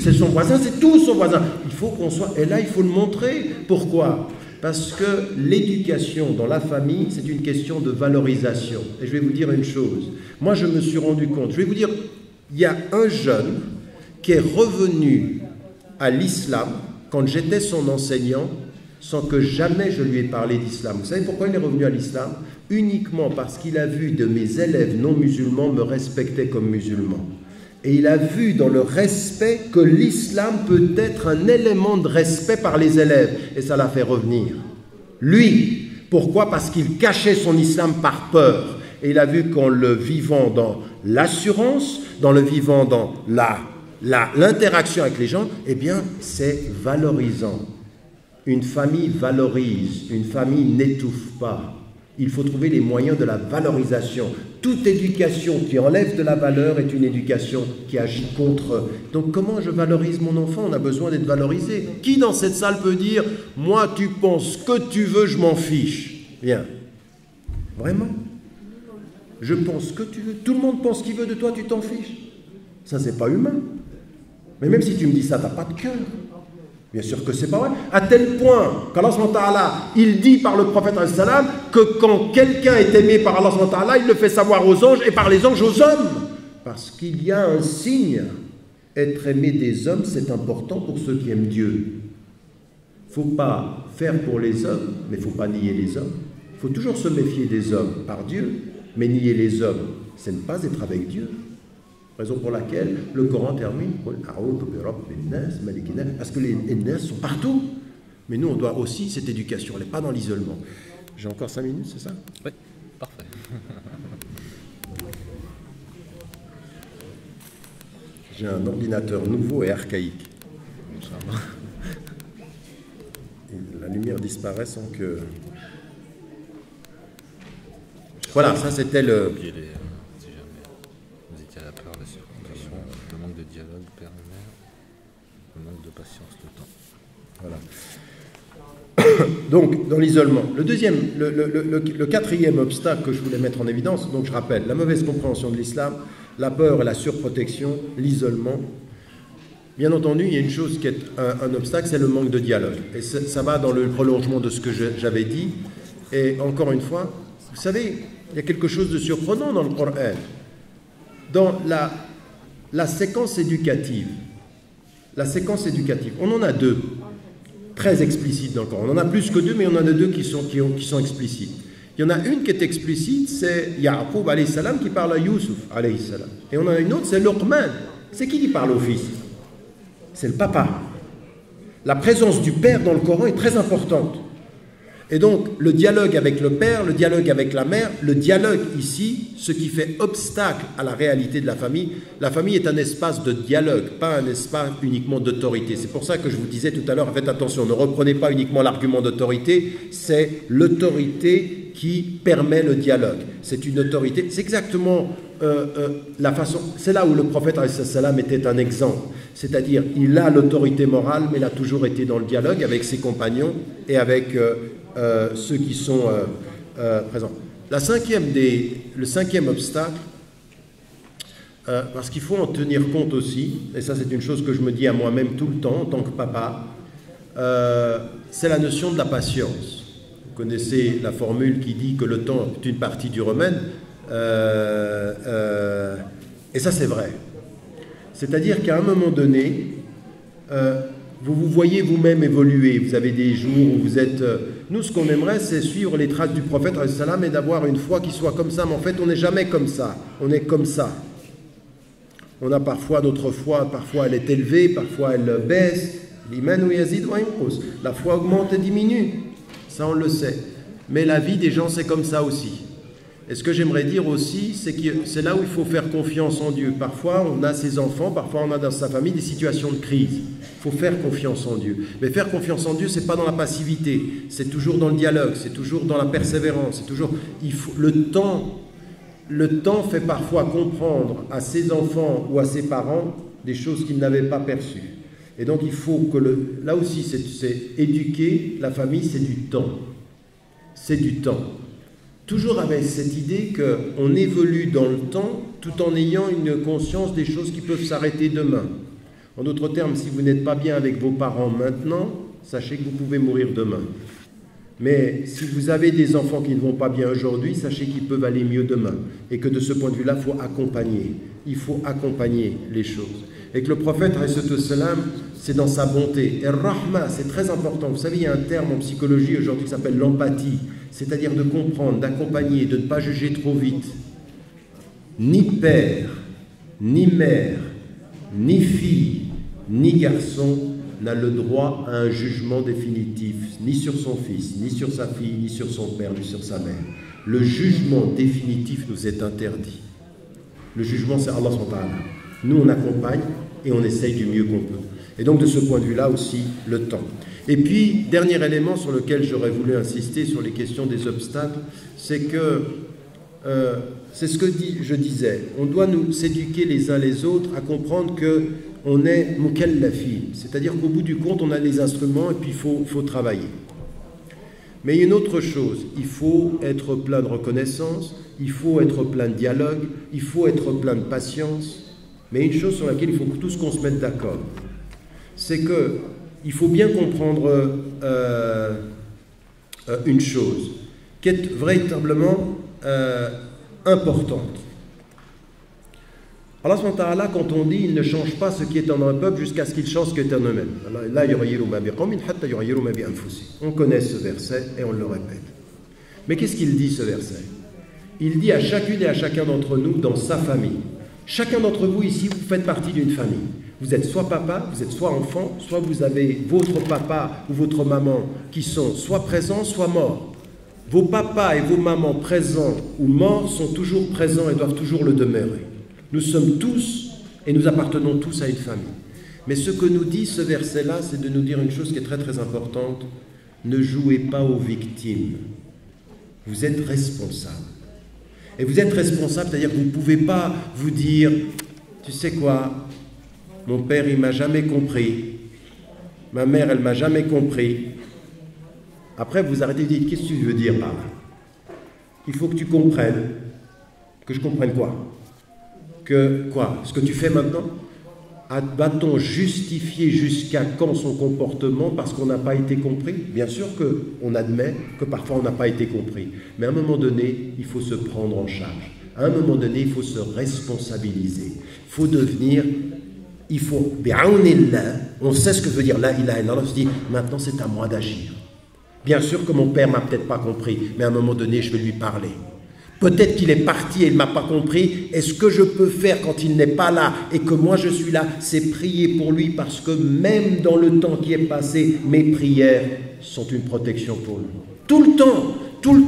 C'est son voisin, c'est tout son voisin. Il faut qu'on soit... Et là, il faut le montrer. Pourquoi? Parce que l'éducation dans la famille, c'est une question de valorisation. Et je vais vous dire une chose. Moi, je me suis rendu compte. Je vais vous dire, il y a un jeune qui est revenu à l'islam quand j'étais son enseignant, sans que jamais je lui ai parlé d'islam. Vous savez pourquoi il est revenu à l'islam? Uniquement parce qu'il a vu de mes élèves non musulmans me respecter comme musulman. Et il a vu dans le respect que l'islam peut être un élément de respect par les élèves. Et ça l'a fait revenir. Lui, pourquoi? Parce qu'il cachait son islam par peur. Et il a vu qu'en le vivant dans l'assurance, dans le vivant dans l'interaction avec les gens, eh bien, c'est valorisant. Une famille valorise, une famille n'étouffe pas. Il faut trouver les moyens de la valorisation. Toute éducation qui enlève de la valeur est une éducation qui agit contre eux. Donc comment je valorise mon enfant? On a besoin d'être valorisé. Qui dans cette salle peut dire « Moi, tu penses que tu veux, je m'en fiche ». Bien. Vraiment? Je pense que tu veux. Tout le monde pense ce qu'il veut de toi, tu t'en fiches. Ça, c'est pas humain. Mais même si tu me dis ça, tu n'as pas de cœur. Bien sûr que c'est pas vrai. À tel point qu'Allah subhanahu wa ta'ala, il dit par le prophète salam que quand quelqu'un est aimé par Allah subhanahu wa ta'ala, il le fait savoir aux anges et par les anges aux hommes. Parce qu'il y a un signe. Être aimé des hommes, c'est important pour ceux qui aiment Dieu. Il ne faut pas faire pour les hommes, mais il ne faut pas nier les hommes. Il faut toujours se méfier des hommes par Dieu, mais nier les hommes, c'est ne pas être avec Dieu. Raison pour laquelle le Coran termine parce que les nas sont partout. Mais nous, on doit aussi cette éducation, elle n'est pas dans l'isolement. J'ai encore 5 minutes, c'est ça? Oui, parfait. J'ai un ordinateur nouveau et archaïque. La lumière disparaît sans que... Voilà, ça c'était le... Le manque de dialogue, père et mère, le manque de patience, le temps. Voilà. Donc, dans l'isolement. Le quatrième obstacle que je voulais mettre en évidence, donc je rappelle, la mauvaise compréhension de l'islam, la peur et la surprotection, l'isolement. Bien entendu, il y a une chose qui est un obstacle, c'est le manque de dialogue. Et ça va dans le prolongement de ce que j'avais dit. Et encore une fois, vous savez, il y a quelque chose de surprenant dans le Coran. Dans la séquence éducative, on en a 2, très explicites dans le Coran. On en a plus que 2, mais on en a 2 qui sont explicites. Il y en a une qui est explicite, c'est Ya'qub alayhi salam qui parle à Youssouf alayhi salam. Et on en a une autre, c'est Luqman. C'est qui parle au fils? C'est le papa. La présence du père dans le Coran est très importante. Et donc, le dialogue avec le père, le dialogue avec la mère, le dialogue ici, ce qui fait obstacle à la réalité de la famille est un espace de dialogue, pas un espace uniquement d'autorité. C'est pour ça que je vous disais tout à l'heure, faites attention, ne reprenez pas uniquement l'argument d'autorité, c'est l'autorité qui permet le dialogue. C'est une autorité, c'est exactement la façon, c'est là où le prophète salam était un exemple. C'est-à-dire, il a l'autorité morale, mais il a toujours été dans le dialogue avec ses compagnons et avec... ceux qui sont présents. Le cinquième obstacle, parce qu'il faut en tenir compte aussi, et ça c'est une chose que je me dis à moi-même tout le temps en tant que papa, c'est la notion de la patience. Vous connaissez la formule qui dit que le temps est une partie du remède, et ça c'est vrai. C'est-à-dire qu'à un moment donné, vous vous voyez vous-même évoluer. Vous avez des jours où vous êtes... Nous, ce qu'on aimerait, c'est suivre les traces du prophète et d'avoir une foi qui soit comme ça. Mais en fait, on n'est jamais comme ça. On est comme ça. On a parfois notre foi, parfois elle est élevée, parfois elle baisse. L'iman ou yazid ou imqus. La foi augmente et diminue. Ça, on le sait. Mais la vie des gens, c'est comme ça aussi. Et ce que j'aimerais dire aussi, c'est que c'est là où il faut faire confiance en Dieu. Parfois, on a ses enfants, parfois on a dans sa famille des situations de crise. Il faut faire confiance en Dieu. Mais faire confiance en Dieu, c'est pas dans la passivité. C'est toujours dans le dialogue, c'est toujours dans la persévérance. C'est toujours... Le temps fait parfois comprendre à ses enfants ou à ses parents des choses qu'ils n'avaient pas perçues. Et donc, il faut que... Là aussi, c'est éduquer la famille, c'est du temps. C'est du temps. Toujours avec cette idée qu'on évolue dans le temps tout en ayant une conscience des choses qui peuvent s'arrêter demain. En d'autres termes, si vous n'êtes pas bien avec vos parents maintenant, sachez que vous pouvez mourir demain. Mais si vous avez des enfants qui ne vont pas bien aujourd'hui, sachez qu'ils peuvent aller mieux demain. Et que de ce point de vue-là, il faut accompagner. Il faut accompagner les choses. Et que le prophète, c'est dans sa bonté. Et rahma, c'est très important. Vous savez, il y a un terme en psychologie aujourd'hui qui s'appelle l'empathie. C'est-à-dire de comprendre, d'accompagner, de ne pas juger trop vite. Ni père, ni mère, ni fille, ni garçon n'a le droit à un jugement définitif, ni sur son fils, ni sur sa fille, ni sur son père, ni sur sa mère. Le jugement définitif nous est interdit. Le jugement, c'est Allah SWT. Nous, on accompagne et on essaye du mieux qu'on peut. Et donc, de ce point de vue-là aussi, le temps. Et puis, dernier élément sur lequel j'aurais voulu insister sur les questions des obstacles, c'est que, c'est ce que je disais, on doit nous s'éduquer les uns les autres à comprendre qu'on est mukallafi, c'est-à-dire qu'au bout du compte, on a les instruments et puis il faut travailler. Mais il y a une autre chose, il faut être plein de reconnaissance, il faut être plein de dialogue, il faut être plein de patience, mais une chose sur laquelle il faut tous qu'on se mette d'accord, c'est que il faut bien comprendre une chose qui est véritablement importante. Allah subhanahu wa ta'ala, quand on dit il ne change pas ce qui est en un peuple jusqu'à ce qu'il change ce qui est en eux-mêmes. On connaît ce verset et on le répète. Mais qu'est-ce qu'il dit ce verset? Il dit à chacune et à chacun d'entre nous dans sa famille. Chacun d'entre vous ici, vous faites partie d'une famille. Vous êtes soit papa, vous êtes soit enfant, soit vous avez votre papa ou votre maman qui sont soit présents, soit morts. Vos papas et vos mamans présents ou morts sont toujours présents et doivent toujours le demeurer. Nous sommes tous et nous appartenons tous à une famille. Mais ce que nous dit ce verset-là, c'est de nous dire une chose qui est très très importante. Ne jouez pas aux victimes. Vous êtes responsables. Et vous êtes responsable, c'est-à-dire que vous ne pouvez pas vous dire, tu sais quoi, mon père, il ne m'a jamais compris. Ma mère, elle ne m'a jamais compris. Après, vous arrêtez de dire, qu'est-ce que tu veux dire par là? Il faut que tu comprennes. Que je comprenne quoi? Que quoi? Ce que tu fais maintenant? Va-t-on justifier jusqu'à quand son comportement parce qu'on n'a pas été compris? Bien sûr qu'on admet que parfois on n'a pas été compris. Mais à un moment donné, il faut se prendre en charge. À un moment donné, il faut se responsabiliser. Il faut devenir... on sait ce que veut dire la ilaha illallah, on se dit maintenant c'est à moi d'agir. Bien sûr que mon père m'a peut-être pas compris, mais à un moment donné je vais lui parler. Peut-être qu'il est parti et il ne m'a pas compris. Et ce que je peux faire quand il n'est pas là et que moi je suis là, c'est prier pour lui parce que même dans le temps qui est passé, mes prières sont une protection pour lui. Tout le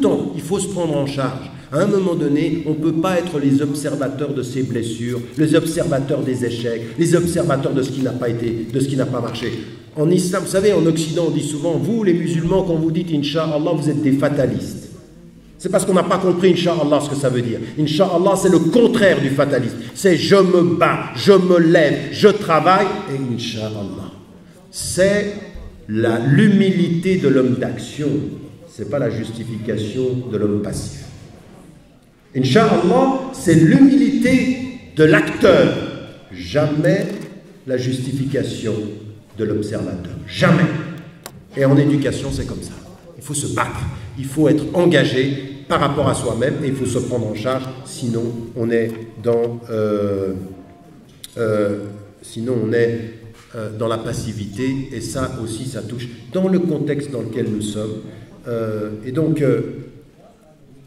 temps, il faut se prendre en charge. À un moment donné, on ne peut pas être les observateurs de ses blessures, les observateurs des échecs, les observateurs de ce qui n'a pas été, de ce qui n'a pas marché. En islam, vous savez, en Occident, on dit souvent, vous les musulmans, quand vous dites Inch'Allah, vous êtes des fatalistes. C'est parce qu'on n'a pas compris, Inch'Allah, ce que ça veut dire. Inch'Allah, c'est le contraire du fatalisme. C'est je me bats, je me lève, je travaille, et Inch'Allah. C'est l'humilité de l'homme d'action. Ce n'est pas la justification de l'homme passif. Inch'Allah, c'est l'humilité de l'acteur. Jamais la justification de l'observateur. Jamais. Et en éducation, c'est comme ça. Il faut se battre. Il faut être engagé par rapport à soi-même et il faut se prendre en charge, sinon on est dans dans la passivité, et ça aussi, ça touche dans le contexte dans lequel nous sommes. Et donc,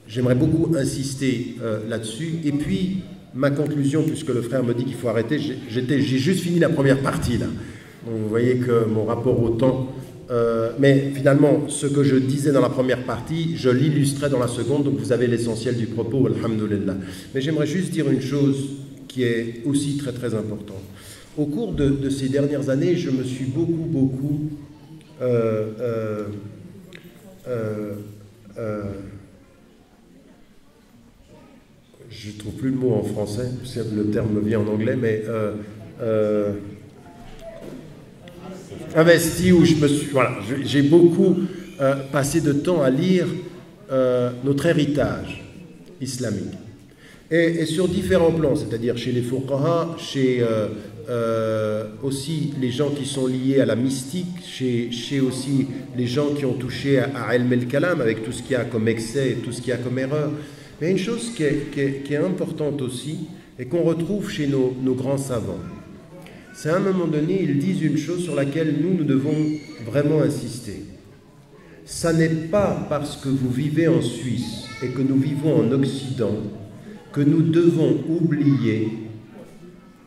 j'aimerais beaucoup insister là-dessus. Et puis, ma conclusion, puisque le frère me dit qu'il faut arrêter, j'ai juste fini la première partie, là. Donc, vous voyez que mon rapport au temps... mais finalement, ce que je disais dans la première partie, je l'illustrais dans la seconde, donc vous avez l'essentiel du propos, alhamdoulilah. Mais j'aimerais juste dire une chose qui est aussi très très importante. Au cours de ces dernières années, je me suis beaucoup je ne trouve plus le mot en français, le terme me vient en anglais, mais investi, où je me suis... Voilà, j'ai beaucoup passé de temps à lire notre héritage islamique. Et sur différents plans, c'est-à-dire chez les fuqaha, chez aussi les gens qui sont liés à la mystique, chez aussi les gens qui ont touché à ilm el-kalam, avec tout ce qu'il y a comme excès et tout ce qu'il y a comme erreur. Mais une chose qui est importante aussi, et qu'on retrouve chez nos grands savants, c'est à un moment donné, ils disent une chose sur laquelle nous devons vraiment insister. Ça n'est pas parce que vous vivez en Suisse et que nous vivons en Occident que nous devons oublier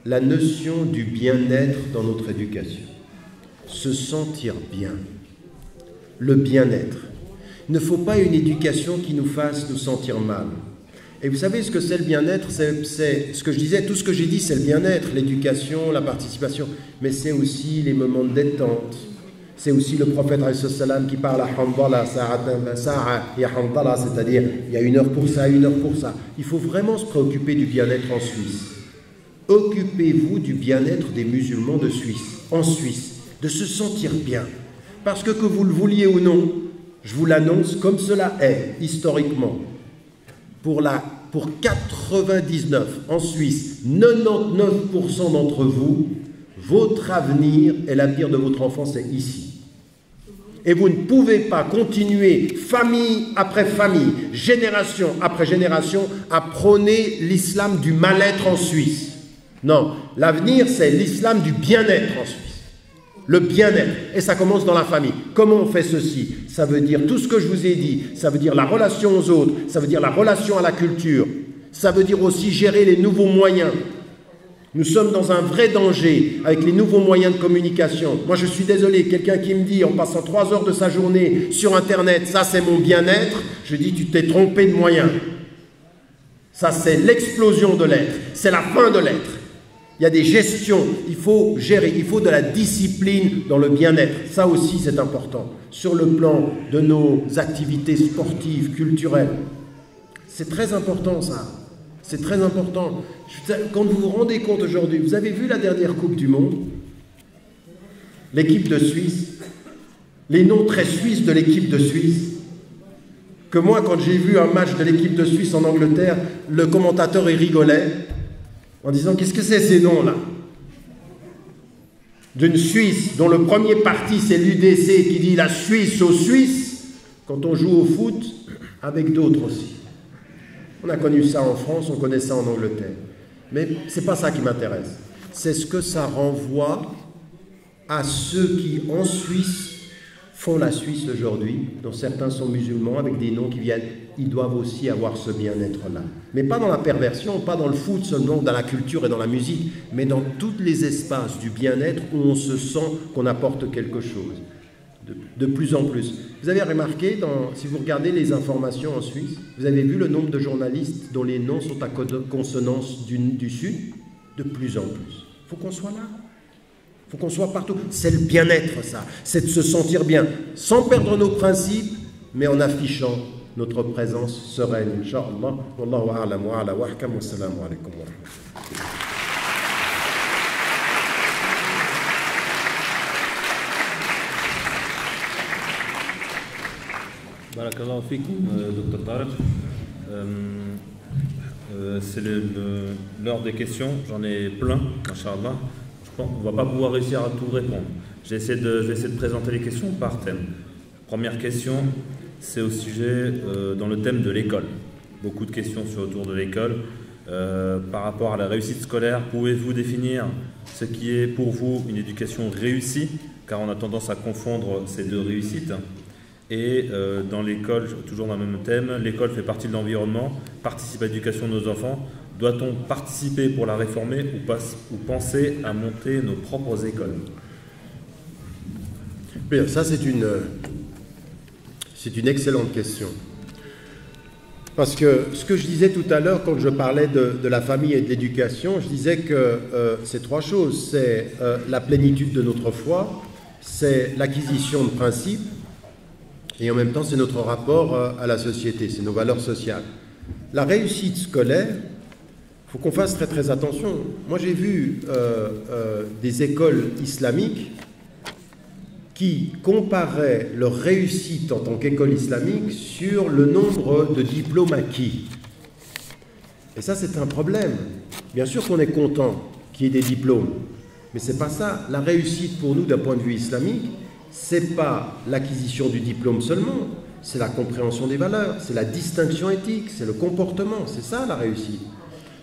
la notion du bien-être dans notre éducation. Se sentir bien. Le bien-être. Il ne faut pas une éducation qui nous fasse nous sentir mal. Et vous savez ce que c'est le bien-être? C'est ce que je disais, tout ce que j'ai dit, c'est le bien-être, l'éducation, la participation, mais c'est aussi les moments de détente. C'est aussi le prophète qui parle à Handala, c'est-à-dire il y a 1 heure pour ça, 1 heure pour ça. Il faut vraiment se préoccuper du bien-être en Suisse. Occupez-vous du bien-être des musulmans de Suisse, en Suisse, de se sentir bien. Parce que vous le vouliez ou non, je vous l'annonce comme cela est, historiquement. Pour 99 en Suisse, 99% d'entre vous, votre avenir et l'avenir de votre enfant, c'est ici. Et vous ne pouvez pas continuer, famille après famille, génération après génération, à prôner l'islam du mal-être en Suisse. Non, l'avenir, c'est l'islam du bien-être en Suisse. Le bien-être, et ça commence dans la famille. Comment on fait ceci? Ça veut dire tout ce que je vous ai dit, ça veut dire la relation aux autres, ça veut dire la relation à la culture, ça veut dire aussi gérer les nouveaux moyens. Nous sommes dans un vrai danger avec les nouveaux moyens de communication. Moi, je suis désolé, quelqu'un qui me dit en passant 3 heures de sa journée sur Internet, ça c'est mon bien-être, je dis tu t'es trompé de moyens. Ça c'est l'explosion de l'être, c'est la fin de l'être. Il y a des gestions, il faut gérer, il faut de la discipline dans le bien-être. Ça aussi, c'est important. Sur le plan de nos activités sportives, culturelles. C'est très important, ça. C'est très important. Quand vous vous rendez compte aujourd'hui, vous avez vu la dernière Coupe du Monde? L'équipe de Suisse, les noms très suisses de l'équipe de Suisse. Que moi, quand j'ai vu un match de l'équipe de Suisse en Angleterre, le commentateur, il rigolait. En disant, qu'est-ce que c'est ces noms-là? D'une Suisse dont le premier parti c'est l'UDC qui dit la Suisse aux Suisses, quand on joue au foot, avec d'autres aussi. On a connu ça en France, on connaît ça en Angleterre. Mais ce n'est pas ça qui m'intéresse. C'est ce que ça renvoie à ceux qui, en Suisse, font la Suisse aujourd'hui, dont certains sont musulmans, avec des noms qui viennent, ils doivent aussi avoir ce bien-être-là. Mais pas dans la perversion, pas dans le foot seulement, dans la culture et dans la musique, mais dans tous les espaces du bien-être où on se sent qu'on apporte quelque chose, de plus en plus. Vous avez remarqué, si vous regardez les informations en Suisse, vous avez vu le nombre de journalistes dont les noms sont à consonance du Sud? De plus en plus. Il faut qu'on soit là. Il faut qu'on soit partout. C'est le bien-être, ça. C'est de se sentir bien, sans perdre nos principes, mais en affichant notre présence sereine. Inch'Allah. Wallahu a'lam wa ala wa ahkam wa salamu alaykum wa rahmatullah. Barakallahu fik, Dr Tarek. C'est l'heure des questions. J'en ai plein, Inch'Allah. On ne va pas pouvoir réussir à tout répondre. Je vais essayer de présenter les questions par thème. Première question, c'est au sujet, dans le thème de l'école. Beaucoup de questions autour de l'école. par rapport à la réussite scolaire, pouvez-vous définir ce qui est pour vous une éducation réussie, car on a tendance à confondre ces deux réussites. Et dans l'école, toujours dans le même thème, l'école fait partie de l'environnement, participe à l'éducation de nos enfants. Doit-on participer pour la réformer ou penser à monter nos propres écoles? Bien, ça c'est une excellente question. Parce que ce que je disais tout à l'heure quand je parlais de la famille et de l'éducation, je disais que c'est trois choses. C'est la plénitude de notre foi, c'est l'acquisition de principes, et en même temps c'est notre rapport à la société, c'est nos valeurs sociales. La réussite scolaire, il faut qu'on fasse très très attention. Moi j'ai vu des écoles islamiques qui comparaient leur réussite en tant qu'école islamique sur le nombre de diplômes acquis. Et ça, c'est un problème. Bien sûr qu'on est content qu'il y ait des diplômes, mais ce n'est pas ça. La réussite pour nous, d'un point de vue islamique, ce n'est pas l'acquisition du diplôme seulement, c'est la compréhension des valeurs, c'est la distinction éthique, c'est le comportement, c'est ça la réussite.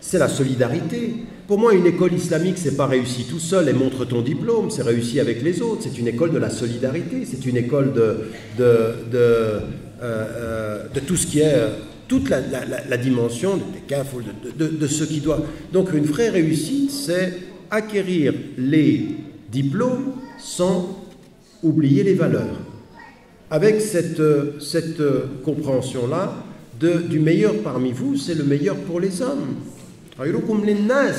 C'est la solidarité. Pour moi, une école islamique, c'est pas réussi tout seul et montre ton diplôme, c'est réussi avec les autres. C'est une école de la solidarité, c'est une école de tout ce qui est, toute la dimension des CAF, de ce qui doit. Donc une vraie réussite, c'est acquérir les diplômes sans oublier les valeurs. Avec cette compréhension-là, du meilleur parmi vous, c'est le meilleur pour les hommes. Les nas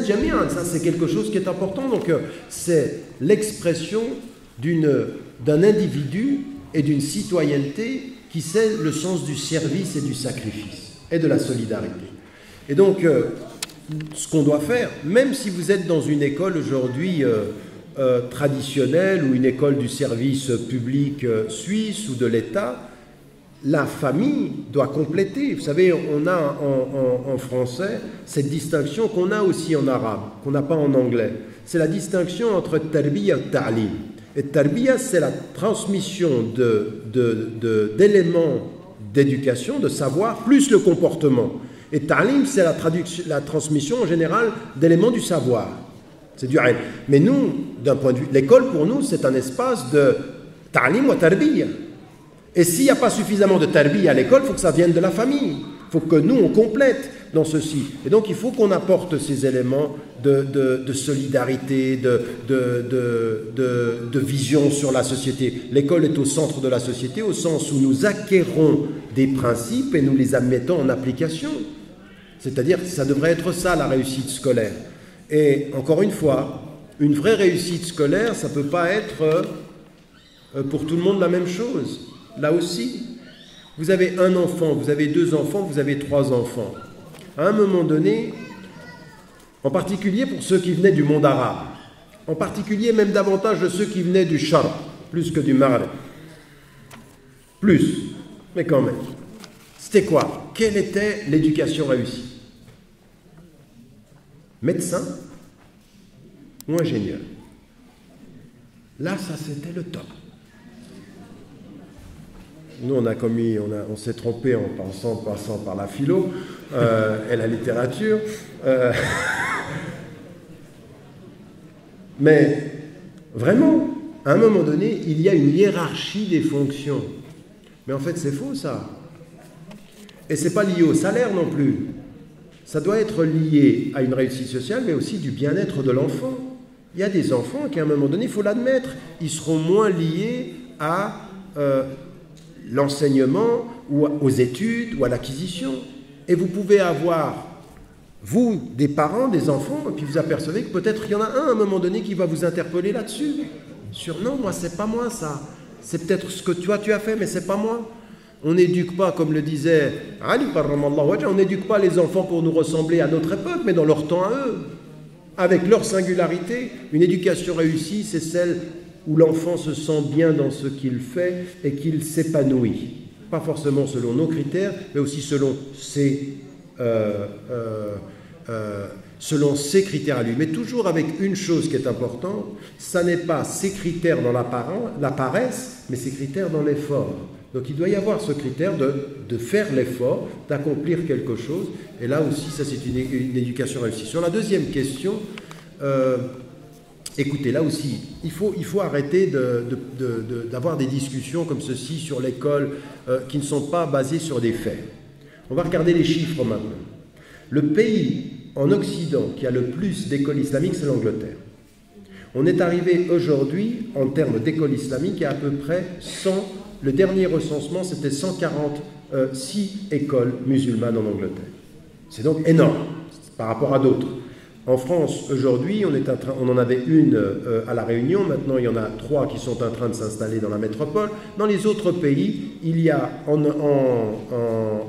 jami'an, ça c'est quelque chose qui est important. Donc c'est l'expression d'un individu et d'une citoyenneté qui sait le sens du service et du sacrifice et de la solidarité. Et donc ce qu'on doit faire, même si vous êtes dans une école aujourd'hui traditionnelle ou une école du service public suisse ou de l'État, la famille doit compléter. Vous savez, on a en français cette distinction qu'on a aussi en arabe, qu'on n'a pas en anglais. C'est la distinction entre tarbiya et ta'lim. Et tarbiya, c'est la transmission d'éléments d'éducation, de savoir, plus le comportement. Et ta'lim, c'est la transmission en général d'éléments du savoir. C'est du ilm. Mais nous, d'un point de vue, l'école pour nous, c'est un espace de ta'lim ou tarbiya. Et s'il n'y a pas suffisamment de tarbiya à l'école, il faut que ça vienne de la famille. Il faut que nous, on complète dans ceci. Et donc, il faut qu'on apporte ces éléments de solidarité, de vision sur la société. L'école est au centre de la société, au sens où nous acquérons des principes et nous les mettons en application. C'est-à-dire, ça devrait être ça, la réussite scolaire. Et encore une fois, une vraie réussite scolaire, ça ne peut pas être pour tout le monde la même chose. Là aussi, vous avez un enfant, vous avez deux enfants, vous avez trois enfants. À un moment donné, en particulier pour ceux qui venaient du monde arabe, en particulier même davantage de ceux qui venaient du Sharq, plus que du Maghreb. Plus, mais quand même. C'était quoi? Quelle était l'éducation réussie? Médecin ou ingénieur? Là, ça c'était le top. Nous, on s'est trompé en passant par la philo et la littérature. Mais vraiment, à un moment donné, il y a une hiérarchie des fonctions. Mais en fait, c'est faux, ça. Et ce n'est pas lié au salaire non plus. Ça doit être lié à une réussite sociale, mais aussi du bien-être de l'enfant. Il y a des enfants qui, à un moment donné, il faut l'admettre, ils seront moins liés à l'enseignement ou aux études ou à l'acquisition. Et vous pouvez avoir, vous, des parents, des enfants, et puis vous apercevez que peut-être il y en a un à un moment donné qui va vous interpeller là-dessus. Sur non, moi, c'est pas moi ça. C'est peut-être ce que toi tu as fait, mais c'est pas moi. On n'éduque pas, comme le disait Ali, on n'éduque pas les enfants pour nous ressembler à notre époque, mais dans leur temps à eux. Avec leur singularité, une éducation réussie, c'est celle où l'enfant se sent bien dans ce qu'il fait et qu'il s'épanouit. Pas forcément selon nos critères, mais aussi selon ses critères à lui. Mais toujours avec une chose qui est importante, ça n'est pas ses critères dans la paresse, mais ses critères dans l'effort. Donc il doit y avoir ce critère de faire l'effort, d'accomplir quelque chose. Et là aussi, ça c'est une éducation réussie. Sur la deuxième question, écoutez, là aussi, il faut arrêter d'avoir des discussions comme ceci sur l'école qui ne sont pas basées sur des faits. On va regarder les chiffres maintenant. Le pays en Occident qui a le plus d'écoles islamiques, c'est l'Angleterre. On est arrivé aujourd'hui, en termes d'écoles islamiques, à peu près 100, le dernier recensement, c'était 146 écoles musulmanes en Angleterre. C'est donc énorme par rapport à d'autres. En France, aujourd'hui, on en avait une à La Réunion, maintenant il y en a 3 qui sont en train de s'installer dans la métropole. Dans les autres pays, il y a en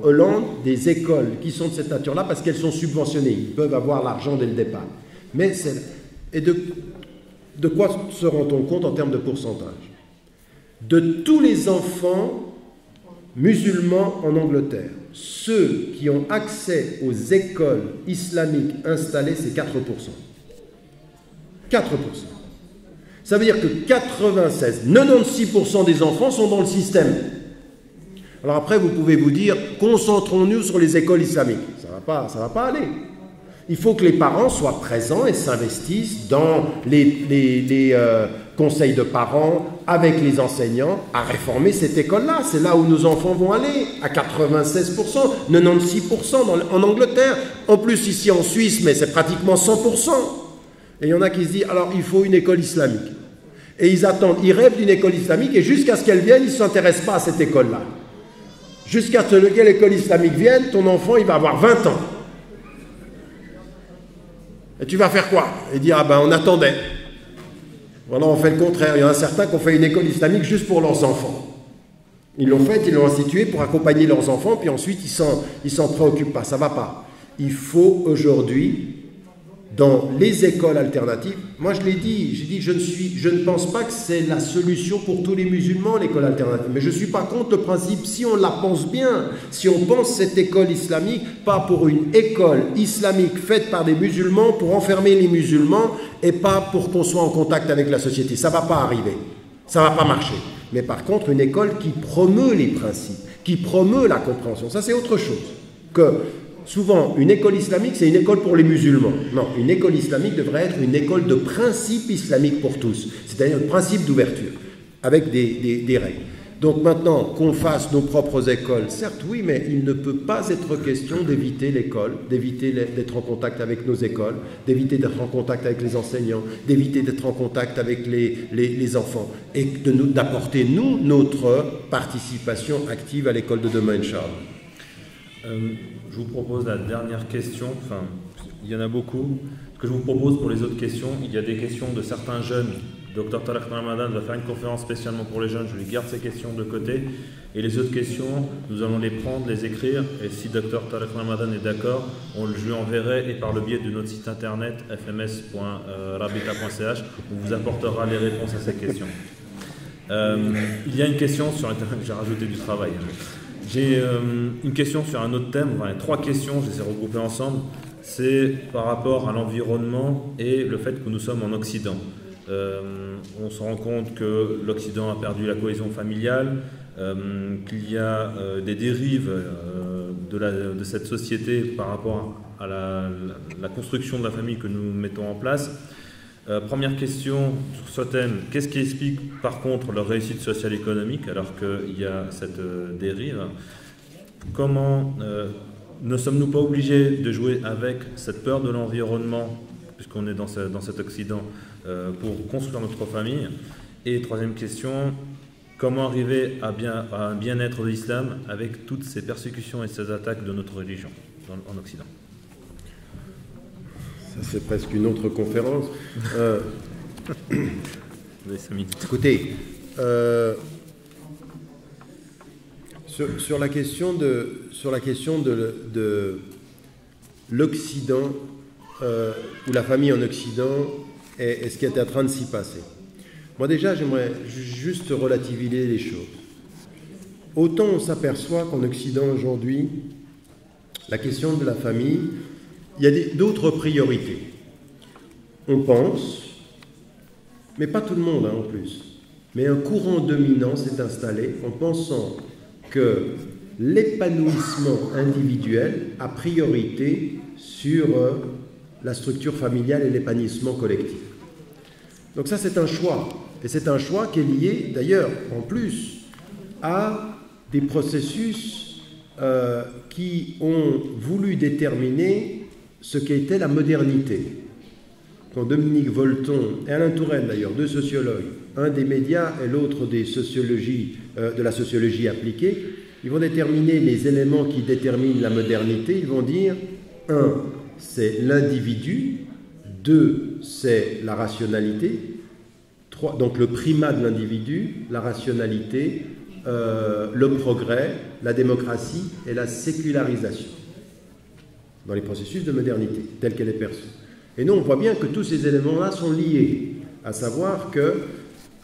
Hollande des écoles qui sont de cette nature-là parce qu'elles sont subventionnées. Ils peuvent avoir l'argent dès le départ. Mais et de quoi se rend-on compte en termes de pourcentage? De tous les enfants musulmans en Angleterre, ceux qui ont accès aux écoles islamiques installées, c'est 4%. 4%. Ça veut dire que 96% des enfants sont dans le système. Alors après, vous pouvez vous dire, concentrons-nous sur les écoles islamiques. Ça va pas aller. Il faut que les parents soient présents et s'investissent dans les conseils de parents, avec les enseignants, à réformer cette école-là. C'est là où nos enfants vont aller, à 96%, 96% en Angleterre. En plus, ici en Suisse, mais c'est pratiquement 100%. Et il y en a qui se disent, alors il faut une école islamique. Et ils attendent, ils rêvent d'une école islamique, et jusqu'à ce qu'elle vienne, ils ne s'intéressent pas à cette école-là. Jusqu'à ce que l'école islamique vienne, ton enfant, il va avoir 20 ans. Et tu vas faire quoi? Et dire, ah ben on attendait. Voilà, on fait le contraire. Il y en a certains qui ont fait une école islamique juste pour leurs enfants. Ils l'ont faite, ils l'ont instituée pour accompagner leurs enfants, puis ensuite ils s'en préoccupent pas. Ça va pas. Il faut aujourd'hui, dans les écoles alternatives, moi je l'ai dit, j'ai dit je ne pense pas que c'est la solution pour tous les musulmans, l'école alternative, mais je ne suis pas contre le principe si on la pense bien, si on pense cette école islamique, pas pour une école islamique faite par des musulmans pour enfermer les musulmans et pas pour qu'on soit en contact avec la société. Ça ne va pas arriver, ça ne va pas marcher. Mais par contre, une école qui promeut les principes, qui promeut la compréhension, ça c'est autre chose que... Souvent, une école islamique, c'est une école pour les musulmans. Non, une école islamique devrait être une école de principes islamiques pour tous, c'est-à-dire un principe d'ouverture, avec des règles. Donc maintenant, qu'on fasse nos propres écoles, certes oui, mais il ne peut pas être question d'éviter l'école, d'éviter d'être en contact avec nos écoles, d'éviter d'être en contact avec les enseignants, d'éviter d'être en contact avec les enfants, et d'apporter, nous, notre participation active à l'école de demain, Inch'Allah. Je vous propose la dernière question, enfin il y en a beaucoup. Ce que je vous propose pour les autres questions, il y a des questions de certains jeunes. Dr Tariq Ramadan va faire une conférence spécialement pour les jeunes, je lui garde ces questions de côté. Et les autres questions, nous allons les prendre, les écrire, et si Dr Tariq Ramadan est d'accord, je lui enverrai, et par le biais de notre site internet fms.rabita.ch, on vous apportera les réponses à ces questions. Il y a une question sur internet, j'ai rajouté du travail. J'ai une question sur un autre thème, enfin 3 questions, je les ai regroupées ensemble. C'est par rapport à l'environnement et le fait que nous sommes en Occident. On se rend compte que l'Occident a perdu la cohésion familiale, qu'il y a des dérives de cette société par rapport à la construction de la famille que nous mettons en place. Première question sur ce thème, qu'est-ce qui explique par contre leur réussite sociale et économique alors qu'il y a cette dérive? Comment ne sommes-nous pas obligés de jouer avec cette peur de l'environnement, puisqu'on est dans cet Occident, pour construire notre famille? Et troisième question, comment arriver à un bien-être de l'islam avec toutes ces persécutions et ces attaques de notre religion en Occident? C'est presque une autre conférence. Écoutez, sur la question de l'Occident, ou la famille en Occident, et ce qui est en train de s'y passer. Moi déjà, j'aimerais juste relativiser les choses. Autant on s'aperçoit qu'en Occident aujourd'hui, la question de la famille, il y a d'autres priorités. On pense, mais pas tout le monde en plus, mais un courant dominant s'est installé en pensant que l'épanouissement individuel a priorité sur la structure familiale et l'épanouissement collectif. Donc ça, c'est un choix. Et c'est un choix qui est lié, d'ailleurs, en plus, à des processus qui ont voulu déterminer ce qu'était la modernité. Quand Dominique Volton et Alain Touraine, d'ailleurs, deux sociologues, un des médias et l'autre de la sociologie appliquée, ils vont déterminer les éléments qui déterminent la modernité. Ils vont dire, 1, c'est l'individu, 2, c'est la rationalité, 3, donc le primat de l'individu, la rationalité, le progrès, la démocratie et la sécularisation dans les processus de modernité, telle qu'elle est perçue. Et nous, on voit bien que tous ces éléments-là sont liés, à savoir que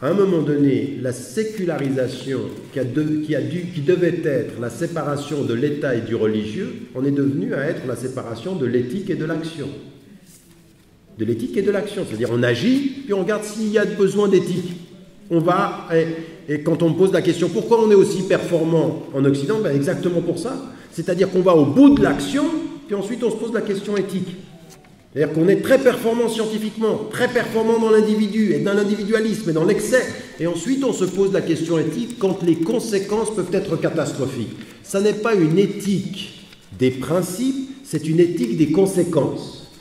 à un moment donné, la sécularisation qui devait être la séparation de l'État et du religieux, on est devenu à être la séparation de l'éthique et de l'action. De l'éthique et de l'action, c'est-à-dire on agit, puis on regarde s'il y a besoin d'éthique. On va, et quand on me pose la question, pourquoi on est aussi performant en Occident, ben exactement pour ça. C'est-à-dire qu'on va au bout de l'action, puis ensuite on se pose la question éthique. C'est-à-dire qu'on est très performant scientifiquement, très performant dans l'individu et dans l'individualisme et dans l'excès. Et ensuite, on se pose la question éthique quand les conséquences peuvent être catastrophiques. Ça n'est pas une éthique des principes, c'est une éthique des conséquences.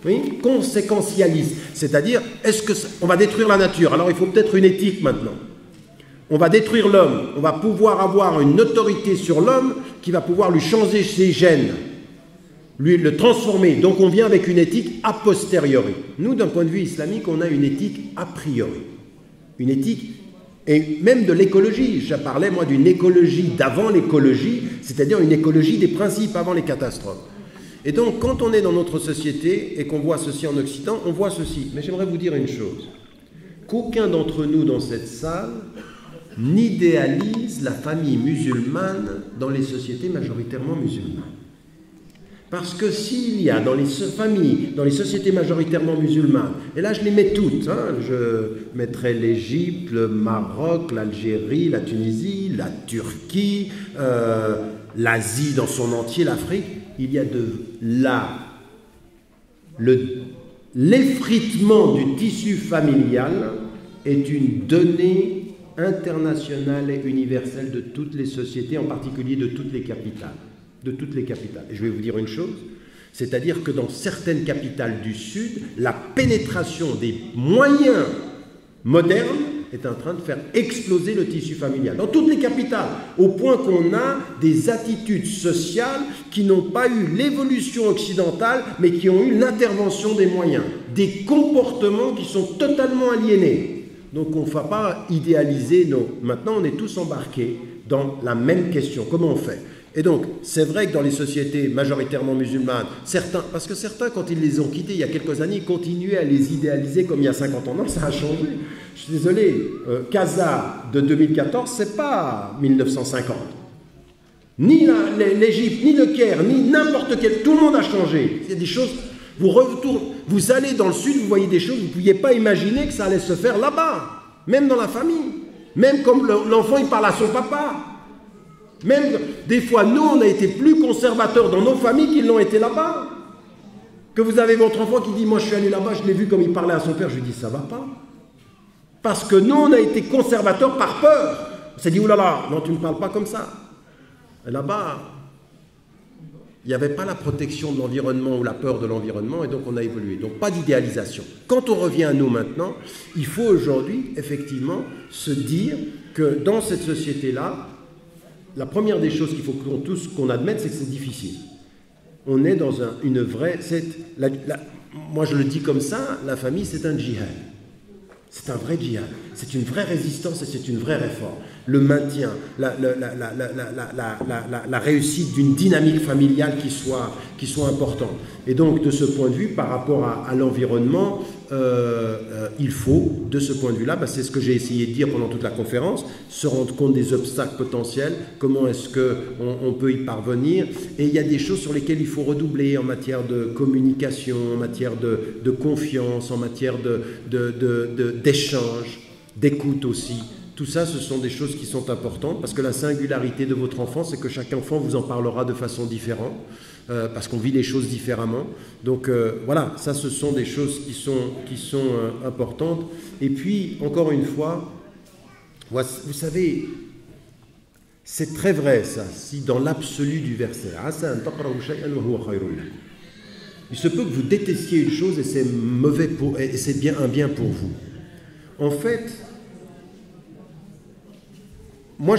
Oui, conséquentialiste. C'est-à-dire, est-ce que on va détruire la nature? Alors, il faut peut-être une éthique maintenant. On va détruire l'homme. On va pouvoir avoir une autorité sur l'homme qui va pouvoir lui changer ses gènes, lui le transformer. Donc on vient avec une éthique a posteriori. Nous, d'un point de vue islamique, on a une éthique a priori. Une éthique, et même de l'écologie. Je parlais, moi, d'une écologie d'avant l'écologie, c'est-à-dire une écologie des principes avant les catastrophes. Et donc, quand on est dans notre société et qu'on voit ceci en Occident, on voit ceci. Mais j'aimerais vous dire une chose. Qu'aucun d'entre nous dans cette salle n'idéalise la famille musulmane dans les sociétés majoritairement musulmanes. Parce que s'il y a dans les familles, dans les sociétés majoritairement musulmanes, et là je les mets toutes, hein, je mettrai l'Égypte, le Maroc, l'Algérie, la Tunisie, la Turquie, l'Asie dans son entier, l'Afrique, il y a l'effritement du tissu familial est une donnée internationale et universelle de toutes les sociétés, en particulier de toutes les capitales. De toutes les capitales. Et je vais vous dire une chose, c'est-à-dire que dans certaines capitales du Sud, la pénétration des moyens modernes est en train de faire exploser le tissu familial. Dans toutes les capitales, au point qu'on a des attitudes sociales qui n'ont pas eu l'évolution occidentale, mais qui ont eu l'intervention des moyens. Des comportements qui sont totalement aliénés. Donc on ne va pas idéaliser nos... Maintenant, on est tous embarqués dans la même question. Comment on fait ? Et donc, c'est vrai que dans les sociétés majoritairement musulmanes, parce que certains, quand ils les ont quittés il y a quelques années, ils continuaient à les idéaliser comme il y a 50 ans. Non, ça a changé. Je suis désolé, Casa de 2014, c'est pas 1950. Ni l'Égypte, ni le Caire, ni n'importe quel... Tout le monde a changé. Il y a des choses... Vous allez dans le Sud, vous voyez des choses, vous ne pouviez pas imaginer que ça allait se faire là-bas. Même dans la famille. Même comme l'enfant, il parle à son papa. Même des fois, nous, on a été plus conservateurs dans nos familles qu'ils l'ont été là-bas. Que vous avez votre enfant qui dit, moi je suis allé là-bas, je l'ai vu comme il parlait à son père, je lui dis, ça va pas. Parce que nous, on a été conservateurs par peur. On s'est dit, oulala, non, tu ne parles pas comme ça. Et là-bas, il n'y avait pas la protection de l'environnement ou la peur de l'environnement, et donc on a évolué. Donc pas d'idéalisation. Quand on revient à nous maintenant, il faut aujourd'hui, effectivement, se dire que dans cette société-là, la première des choses qu'il faut qu'on admette, c'est que c'est difficile. On est dans une vraie... moi, je le dis comme ça, la famille, c'est un djihad. C'est un vrai djihad. C'est une vraie résistance et c'est une vraie réforme. Le maintien, la réussite d'une dynamique familiale qui soit importante. Et donc, de ce point de vue, par rapport à l'environnement, il faut, de ce point de vue-là, c'est ce que j'ai essayé de dire pendant toute la conférence, se rendre compte des obstacles potentiels, comment est-ce qu'on peut y parvenir. Et il y a des choses sur lesquelles il faut redoubler en matière de communication, en matière de confiance, en matière d'échange, d'écoute aussi. Tout ça, ce sont des choses qui sont importantes parce que la singularité de votre enfant, c'est que chaque enfant vous en parlera de façon différente parce qu'on vit les choses différemment. Donc voilà, ça, ce sont des choses qui sont importantes. Et puis, encore une fois, vous savez, c'est très vrai ça, si dans l'absolu du verset, il se peut que vous détestiez une chose et c'est mauvais et c'est bien un bien pour vous. En fait, moi,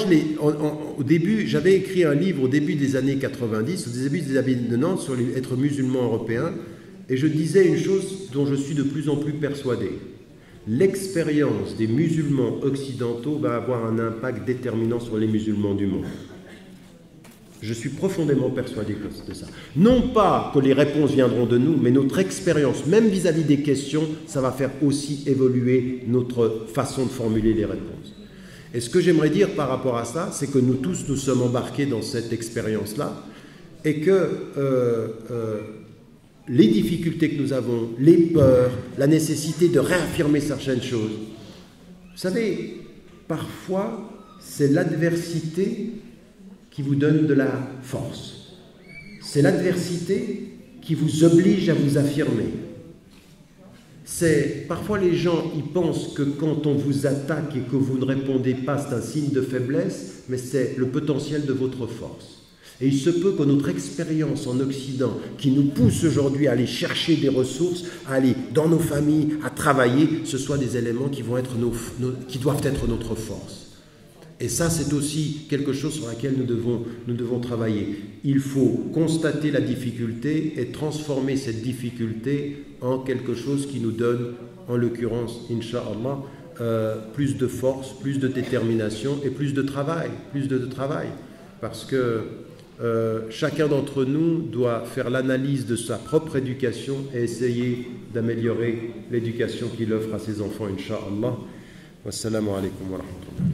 au début, j'avais écrit un livre au début des années 90, au début des années 90, sur être musulman européen, et je disais une chose dont je suis de plus en plus persuadé. L'expérience des musulmans occidentaux va avoir un impact déterminant sur les musulmans du monde. Je suis profondément persuadé de ça. Non pas que les réponses viendront de nous, mais notre expérience, même vis-à-vis des questions, ça va faire aussi évoluer notre façon de formuler les réponses. Et ce que j'aimerais dire par rapport à ça, c'est que nous tous, nous sommes embarqués dans cette expérience-là et que les difficultés que nous avons, les peurs, la nécessité de réaffirmer certaines choses, vous savez, parfois, c'est l'adversité qui vous donne de la force. C'est l'adversité qui vous oblige à vous affirmer. Parfois les gens, ils pensent que quand on vous attaque et que vous ne répondez pas, c'est un signe de faiblesse, mais c'est le potentiel de votre force. Et il se peut que notre expérience en Occident, qui nous pousse aujourd'hui à aller chercher des ressources, à aller dans nos familles, à travailler, ce soit des éléments qui doivent être notre force. Et ça, c'est aussi quelque chose sur laquelle nous devons travailler. Il faut constater la difficulté et transformer cette difficulté en quelque chose qui nous donne, en l'occurrence, Inch'Allah, plus de force, plus de détermination et plus de travail. Parce que chacun d'entre nous doit faire l'analyse de sa propre éducation et essayer d'améliorer l'éducation qu'il offre à ses enfants, Inch'Allah. Wassalamu alaikum wa rahmatullah.